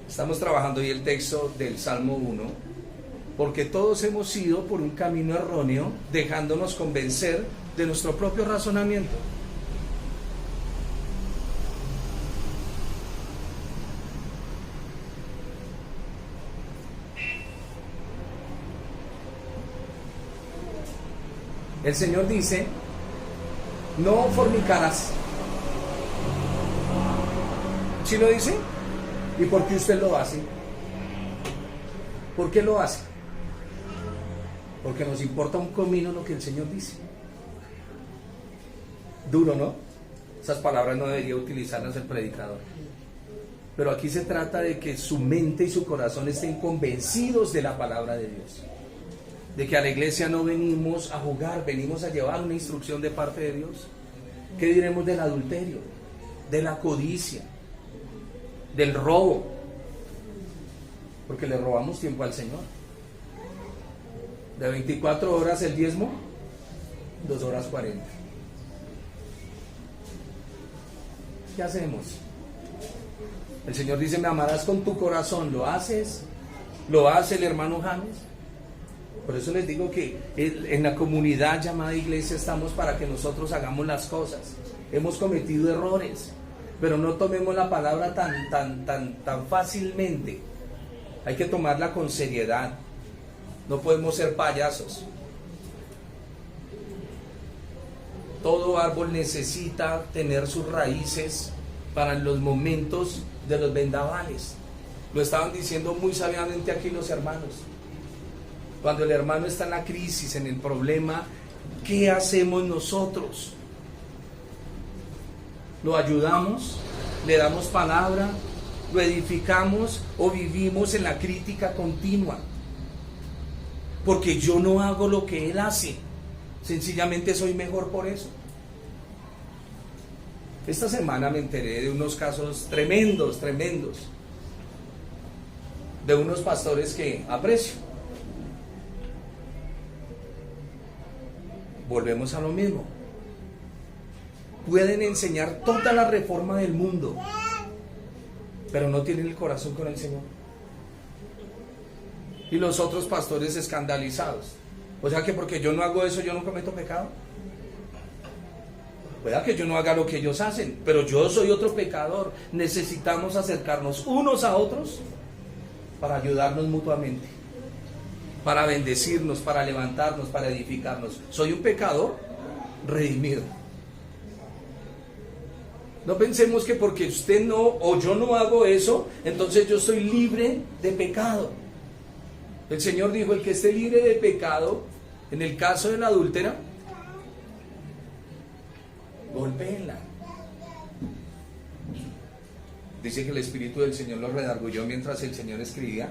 Speaker 1: Estamos trabajando hoy el texto del Salmo 1, porque todos hemos ido por un camino erróneo, dejándonos convencer de nuestro propio razonamiento. El Señor dice, no fornicarás. ¿Sí lo dice? ¿Y por qué usted lo hace? ¿Por qué lo hace? Porque nos importa un comino lo que el Señor dice. Duro, ¿no? Esas palabras no debería utilizarlas el predicador. Pero aquí se trata de que su mente y su corazón estén convencidos de la palabra de Dios. De que a la iglesia no venimos a jugar, venimos a llevar una instrucción de parte de Dios. ¿Qué diremos del adulterio? De la codicia, del robo? Porque le robamos tiempo al Señor. De 24 horas el diezmo, 2 horas 40. ¿Qué hacemos? El Señor dice, me amarás con tu corazón. ¿Lo haces? ¿Lo hace el hermano James? Por eso les digo que en la comunidad llamada iglesia estamos para que nosotros hagamos las cosas. Hemos cometido errores, pero no tomemos la palabra tan fácilmente. Hay que tomarla con seriedad. No podemos ser payasos. Todo árbol necesita tener sus raíces para los momentos de los vendavales. Lo estaban diciendo muy sabiamente aquí los hermanos. Cuando el hermano está en la crisis, en el problema, ¿qué hacemos nosotros? ¿Lo ayudamos? ¿Le damos palabra? ¿Lo edificamos? ¿O vivimos en la crítica continua? Porque yo no hago lo que él hace. Sencillamente soy mejor por eso. Esta semana me enteré de unos casos tremendos, de unos pastores que aprecio. Volvemos a lo mismo. Pueden enseñar toda la reforma del mundo, pero no tienen el corazón con el Señor. Y los otros pastores escandalizados. O sea que porque yo no hago eso, yo no cometo pecado. Pueda que yo no haga lo que ellos hacen, pero yo soy otro pecador. Necesitamos acercarnos unos a otros para ayudarnos mutuamente, para bendecirnos, para levantarnos, para edificarnos. Soy un pecador redimido. No pensemos que porque usted no o yo no hago eso, entonces yo soy libre de pecado. El Señor dijo, el que esté libre de pecado, en el caso de la adúltera, golpéenla. Dice que el Espíritu del Señor lo redargulló mientras el Señor escribía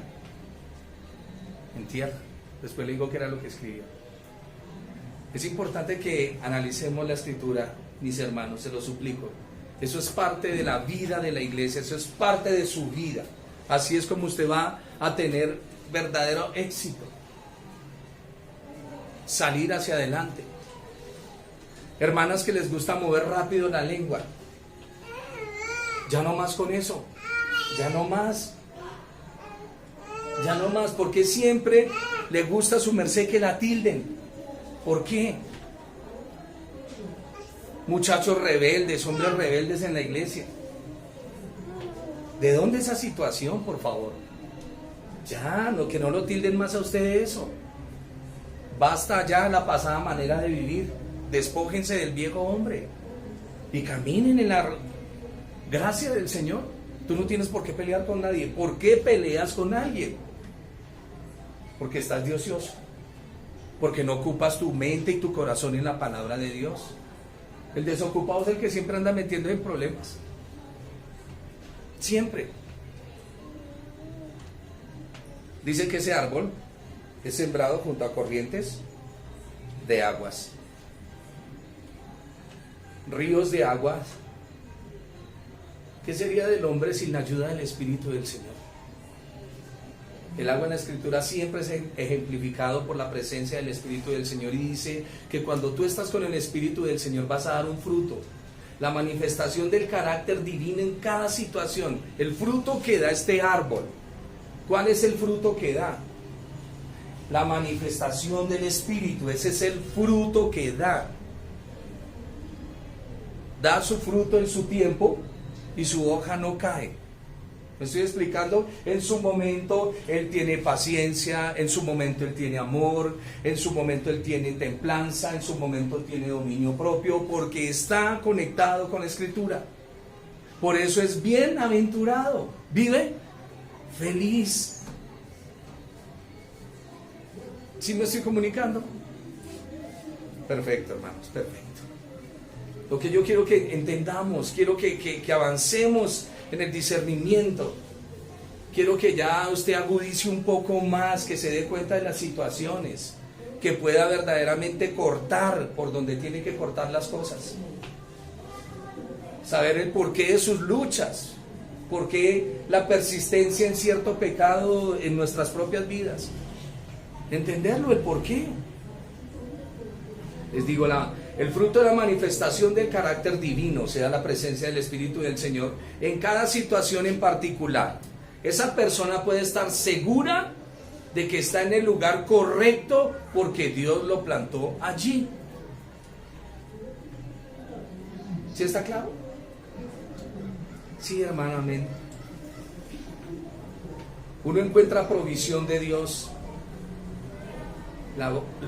Speaker 1: en tierra. Después le digo que era lo que escribía. Es importante que analicemos la Escritura, mis hermanos, se lo suplico. Eso es parte de la vida de la iglesia, eso es parte de su vida. Así es como usted va a tener verdadero éxito. Salir hacia adelante. Hermanas que les gusta mover rápido la lengua. Ya no más con eso. Ya no más. Ya no más. Porque siempre le gusta a su merced que la tilden. ¿Por qué? Muchachos rebeldes, hombres rebeldes en la iglesia. ¿De dónde esa situación, por favor? Ya, que no lo tilden más a usted de eso. Basta ya la pasada manera de vivir. Despójense del viejo hombre y caminen en la gracia del Señor. Tú no tienes por qué pelear con nadie. ¿Por qué peleas con alguien? Porque estás de ocioso. Porque no ocupas tu mente y tu corazón en la palabra de Dios. El desocupado es el que siempre anda metiendo en problemas. Siempre. Dice que ese árbol es sembrado junto a corrientes de aguas. Ríos de aguas. ¿Qué sería del hombre sin la ayuda del Espíritu del Señor? El agua en la Escritura siempre es ejemplificado por la presencia del Espíritu del Señor, y dice que cuando tú estás con el Espíritu del Señor vas a dar un fruto, la manifestación del carácter divino en cada situación, el fruto que da este árbol. ¿Cuál es el fruto que da? La manifestación del Espíritu, ese es el fruto que da. Da su fruto en su tiempo y su hoja no cae. ¿Me estoy explicando? En su momento Él tiene paciencia, en su momento Él tiene amor, en su momento Él tiene templanza, en su momento Él tiene dominio propio, porque está conectado con la Escritura. Por eso es bienaventurado, vive feliz. ¿Sí me estoy comunicando? Perfecto, hermanos, perfecto. Lo que yo quiero que entendamos, quiero que avancemos en el discernimiento. Quiero que ya usted agudice un poco más, que se dé cuenta de las situaciones, que pueda verdaderamente cortar por donde tiene que cortar las cosas. Saber el porqué de sus luchas, porqué la persistencia en cierto pecado en nuestras propias vidas. Entenderlo, el porqué. Les digo, el fruto de la manifestación del carácter divino, o sea, la presencia del Espíritu del Señor, en cada situación en particular. Esa persona puede estar segura de que está en el lugar correcto porque Dios lo plantó allí. ¿Sí está claro? Sí, hermano, amén. Uno encuentra provisión de Dios.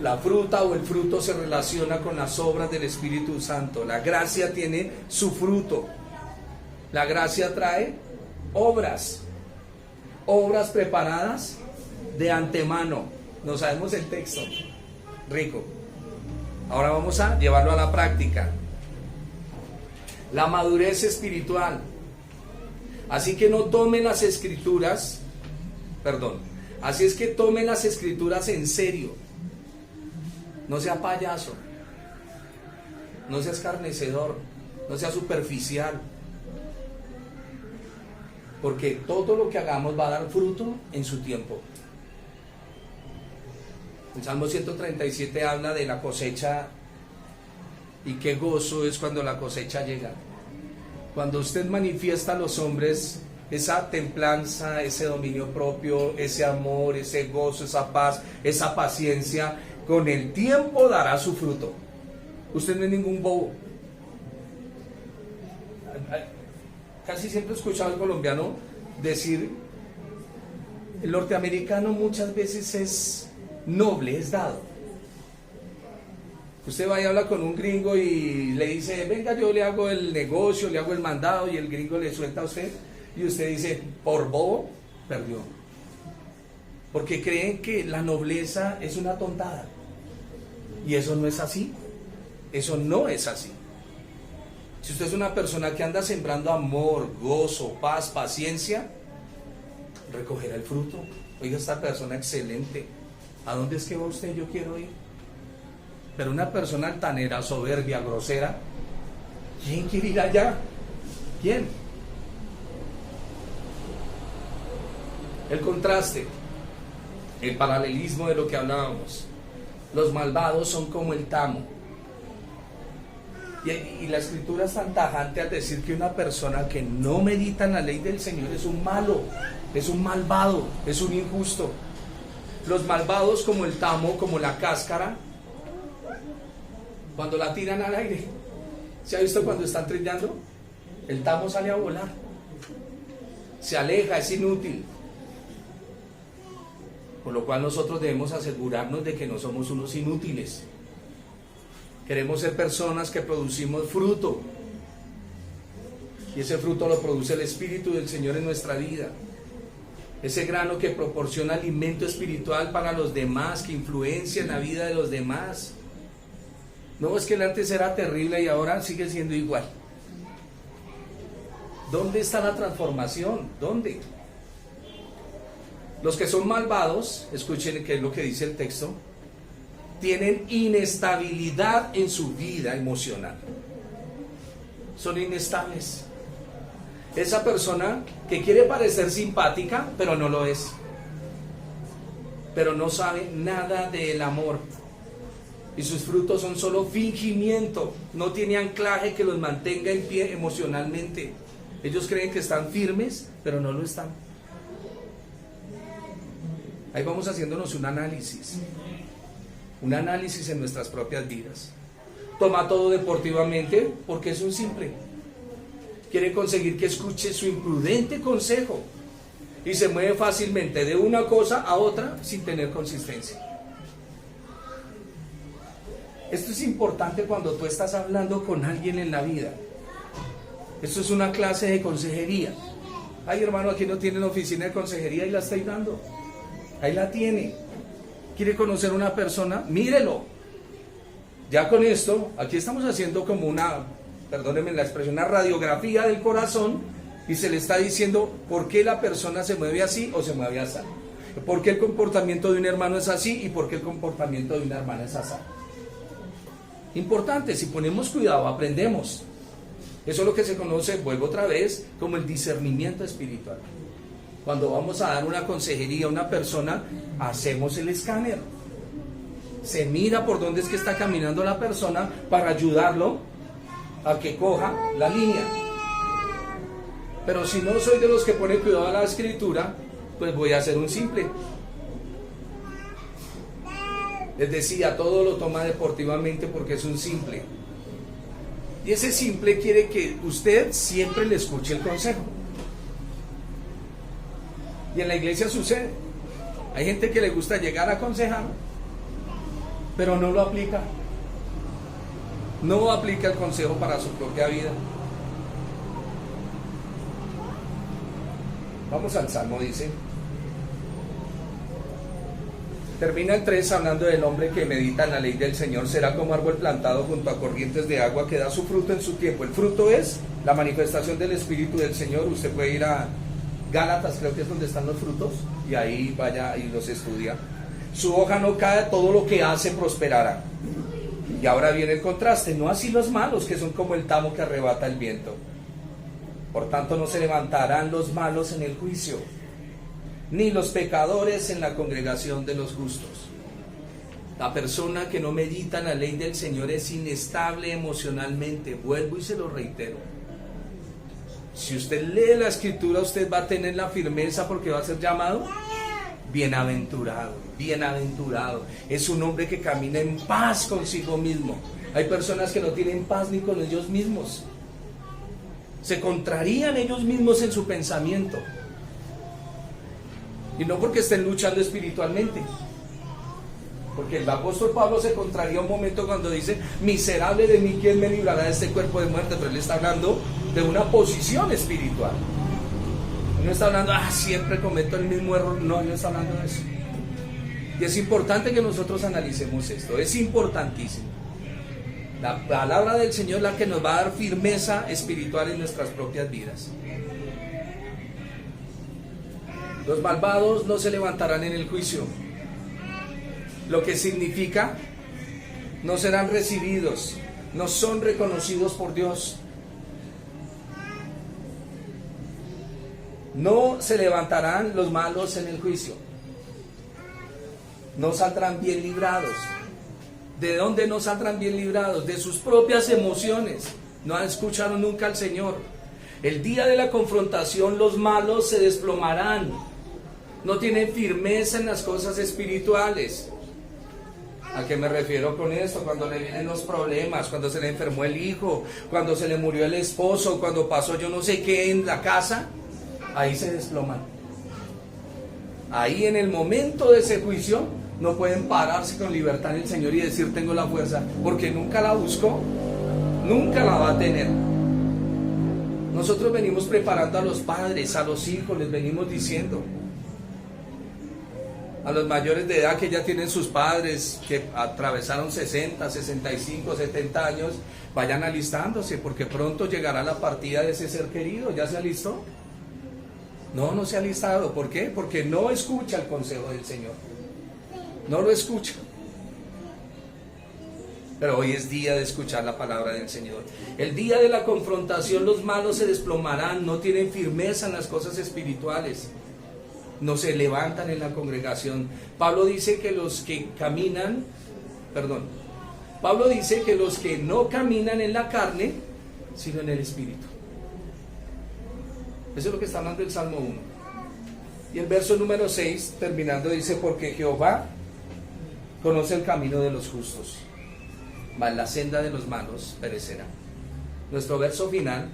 Speaker 1: La fruta o el fruto se relaciona con las obras del Espíritu Santo. La gracia tiene su fruto. La gracia trae obras preparadas de antemano. No sabemos el texto. Rico. Ahora vamos a llevarlo a la práctica. La madurez espiritual. Así que no tomen las escrituras, así es que tomen las escrituras en serio. No sea payaso, no sea escarnecedor, no sea superficial. Porque todo lo que hagamos va a dar fruto en su tiempo. El Salmo 137 habla de la cosecha y qué gozo es cuando la cosecha llega. Cuando usted manifiesta a los hombres esa templanza, ese dominio propio, ese amor, ese gozo, esa paz, esa paciencia, con el tiempo dará su fruto. Usted no es ningún bobo. Casi siempre he escuchado al colombiano decir, el norteamericano muchas veces es noble, es dado. Usted va y habla con un gringo y le dice, venga, yo le hago el negocio, le hago el mandado, y el gringo le suelta a usted, y usted dice, por bobo, perdió. Porque creen que la nobleza es una tontada. Y eso no es así. Eso no es así. Si usted es una persona que anda sembrando amor, gozo, paz, paciencia, recogerá el fruto. Oiga, esta persona excelente. ¿A dónde es que va usted? Yo quiero ir. Pero una persona altanera, soberbia, grosera, ¿quién quiere ir allá? ¿Quién? El contraste, el paralelismo de lo que hablábamos. Los malvados son como el tamo. Y la escritura es tan tajante al decir que una persona que no medita en la ley del Señor es un malo, es un malvado, es un injusto. Los malvados como el tamo, como la cáscara, cuando la tiran al aire, ¿se ha visto cuando están trillando? El tamo sale a volar, se aleja, es inútil. Por lo cual nosotros debemos asegurarnos de que no somos unos inútiles. Queremos ser personas que producimos fruto, y ese fruto lo produce el Espíritu del Señor en nuestra vida. Ese grano que proporciona alimento espiritual para los demás, que influencia en la vida de los demás. No, es que el antes era terrible y ahora sigue siendo igual. ¿Dónde está la transformación? ¿Dónde? Los que son malvados, escuchen qué es lo que dice el texto, tienen inestabilidad en su vida emocional. Son inestables. Esa persona que quiere parecer simpática, pero no lo es. Pero no sabe nada del amor. Y sus frutos son solo fingimiento. No tiene anclaje que los mantenga en pie emocionalmente. Ellos creen que están firmes, pero no lo están. Ahí vamos haciéndonos un análisis en nuestras propias vidas. Toma todo deportivamente porque es un simple. Quiere conseguir que escuche su imprudente consejo y se mueve fácilmente de una cosa a otra sin tener consistencia. Esto es importante cuando tú estás hablando con alguien en la vida. Esto es una clase de consejería. Ay, hermano, aquí no tienen oficina de consejería y la estoy dando. Ahí la tiene. ¿Quiere conocer a una persona? Mírelo. Ya con esto, aquí estamos haciendo como una, perdónenme la expresión, una radiografía del corazón y se le está diciendo por qué la persona se mueve así o se mueve así. ¿Por qué el comportamiento de un hermano es así y por qué el comportamiento de una hermana es así? Importante, si ponemos cuidado, aprendemos. Eso es lo que se conoce, vuelvo otra vez, como el discernimiento espiritual. Cuando vamos a dar una consejería a una persona, hacemos el escáner. Se mira por dónde es que está caminando la persona para ayudarlo a que coja la línea. Pero si no soy de los que pone cuidado a la escritura, pues voy a hacer un simple. Les decía, todo lo toma deportivamente porque es un simple. Y ese simple quiere que usted siempre le escuche el consejo. Y en la iglesia sucede. Hay gente que le gusta llegar a aconsejar, pero no lo aplica. No aplica el consejo para su propia vida. Vamos al Salmo, dice. Termina el 3 hablando del hombre que medita en la ley del Señor. Será como árbol plantado junto a corrientes de agua que da su fruto en su tiempo. El fruto es la manifestación del Espíritu del Señor. Usted puede ir a Gálatas, creo que es donde están los frutos, y ahí vaya y los estudia. Su hoja no cae, todo lo que hace prosperará. Y ahora viene el contraste, no así los malos, que son como el tamo que arrebata el viento. Por tanto, no se levantarán los malos en el juicio, ni los pecadores en la congregación de los justos. La persona que no medita en la ley del Señor es inestable emocionalmente. Vuelvo y se lo reitero. Si usted lee la escritura, usted va a tener la firmeza porque va a ser llamado bienaventurado. Bienaventurado. Es un hombre que camina en paz consigo mismo. Hay personas que no tienen paz ni con ellos mismos. Se contrarían ellos mismos en su pensamiento. Y no porque estén luchando espiritualmente. Porque el apóstol Pablo se contraría un momento cuando dice: miserable de mí, ¿quién me librará de este cuerpo de muerte? Pero él está hablando de una posición espiritual. No está hablando, siempre cometo el mismo error. No, no está hablando de eso. Y es importante que nosotros analicemos esto. Es importantísimo. La palabra del Señor es la que nos va a dar firmeza espiritual en nuestras propias vidas. Los malvados no se levantarán en el juicio. Lo que significa, no serán recibidos, no son reconocidos por Dios. No se levantarán los malos en el juicio. No saldrán bien librados. ¿De dónde no saldrán bien librados? De sus propias emociones. No escucharon nunca al Señor. El día de la confrontación los malos se desplomarán. No tienen firmeza en las cosas espirituales. ¿A qué me refiero con esto? Cuando le vienen los problemas, cuando se le enfermó el hijo, cuando se le murió el esposo, cuando pasó yo no sé qué en la casa, ahí se desploman. Ahí en el momento de ese juicio no pueden pararse con libertad en el Señor y decir tengo la fuerza, porque nunca la buscó, nunca la va a tener. Nosotros venimos preparando a los padres, a los hijos, les venimos diciendo, a los mayores de edad que ya tienen sus padres, que atravesaron 60, 65, 70 años, vayan alistándose, porque pronto llegará la partida de ese ser querido. ¿Ya se alistó? No, no se ha alistado. ¿Por qué? Porque no escucha el consejo del Señor. No lo escucha. Pero hoy es día de escuchar la palabra del Señor. El día de la confrontación los malos se desplomarán, no tienen firmeza en las cosas espirituales. No se levantan en la congregación. Pablo dice que los que no caminan en la carne, sino en el Espíritu. Eso es lo que está hablando el Salmo 1. Y el verso número 6, terminando, dice: porque Jehová conoce el camino de los justos, mas la senda de los malos perecerá. Nuestro verso final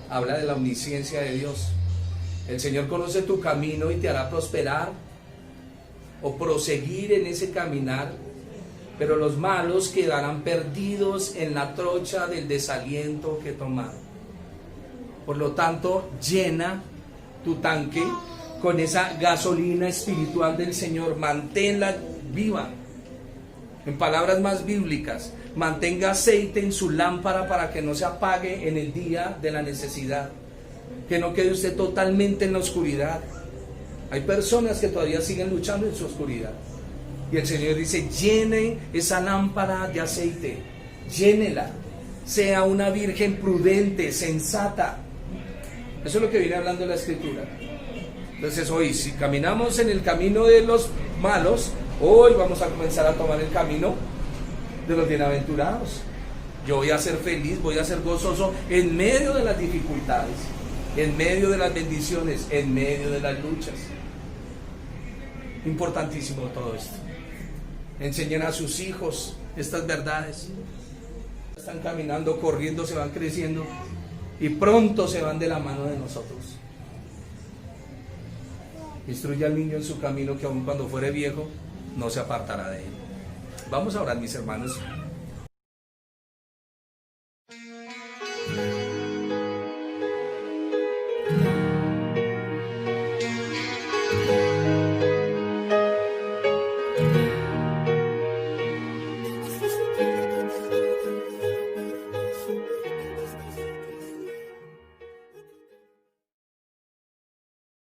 Speaker 1: habla de la omnisciencia de Dios. El Señor conoce tu camino y te hará prosperar o proseguir en ese caminar, pero los malos quedarán perdidos en la trocha del desaliento que tomaron. Por lo tanto, llena tu tanque con esa gasolina espiritual del Señor, manténla viva. En palabras más bíblicas, mantenga aceite en su lámpara para que no se apague en el día de la necesidad, que no quede usted totalmente en la oscuridad. Hay personas que todavía siguen luchando en su oscuridad, y el Señor dice: llene esa lámpara de aceite, llénela, sea una virgen prudente, sensata. Eso es lo que viene hablando la Escritura. Entonces hoy, si caminamos en el camino de los malos, hoy vamos a comenzar a tomar el camino de los bienaventurados. Yo voy a ser feliz, voy a ser gozoso en medio de las dificultades, en medio de las bendiciones, en medio de las luchas. Importantísimo todo esto. Enseñen a sus hijos estas verdades. Están caminando, corriendo, se van creciendo y pronto se van de la mano de nosotros. Instruye al niño en su camino, que aun cuando fuere viejo no se apartará de él. Vamos a orar, mis hermanos.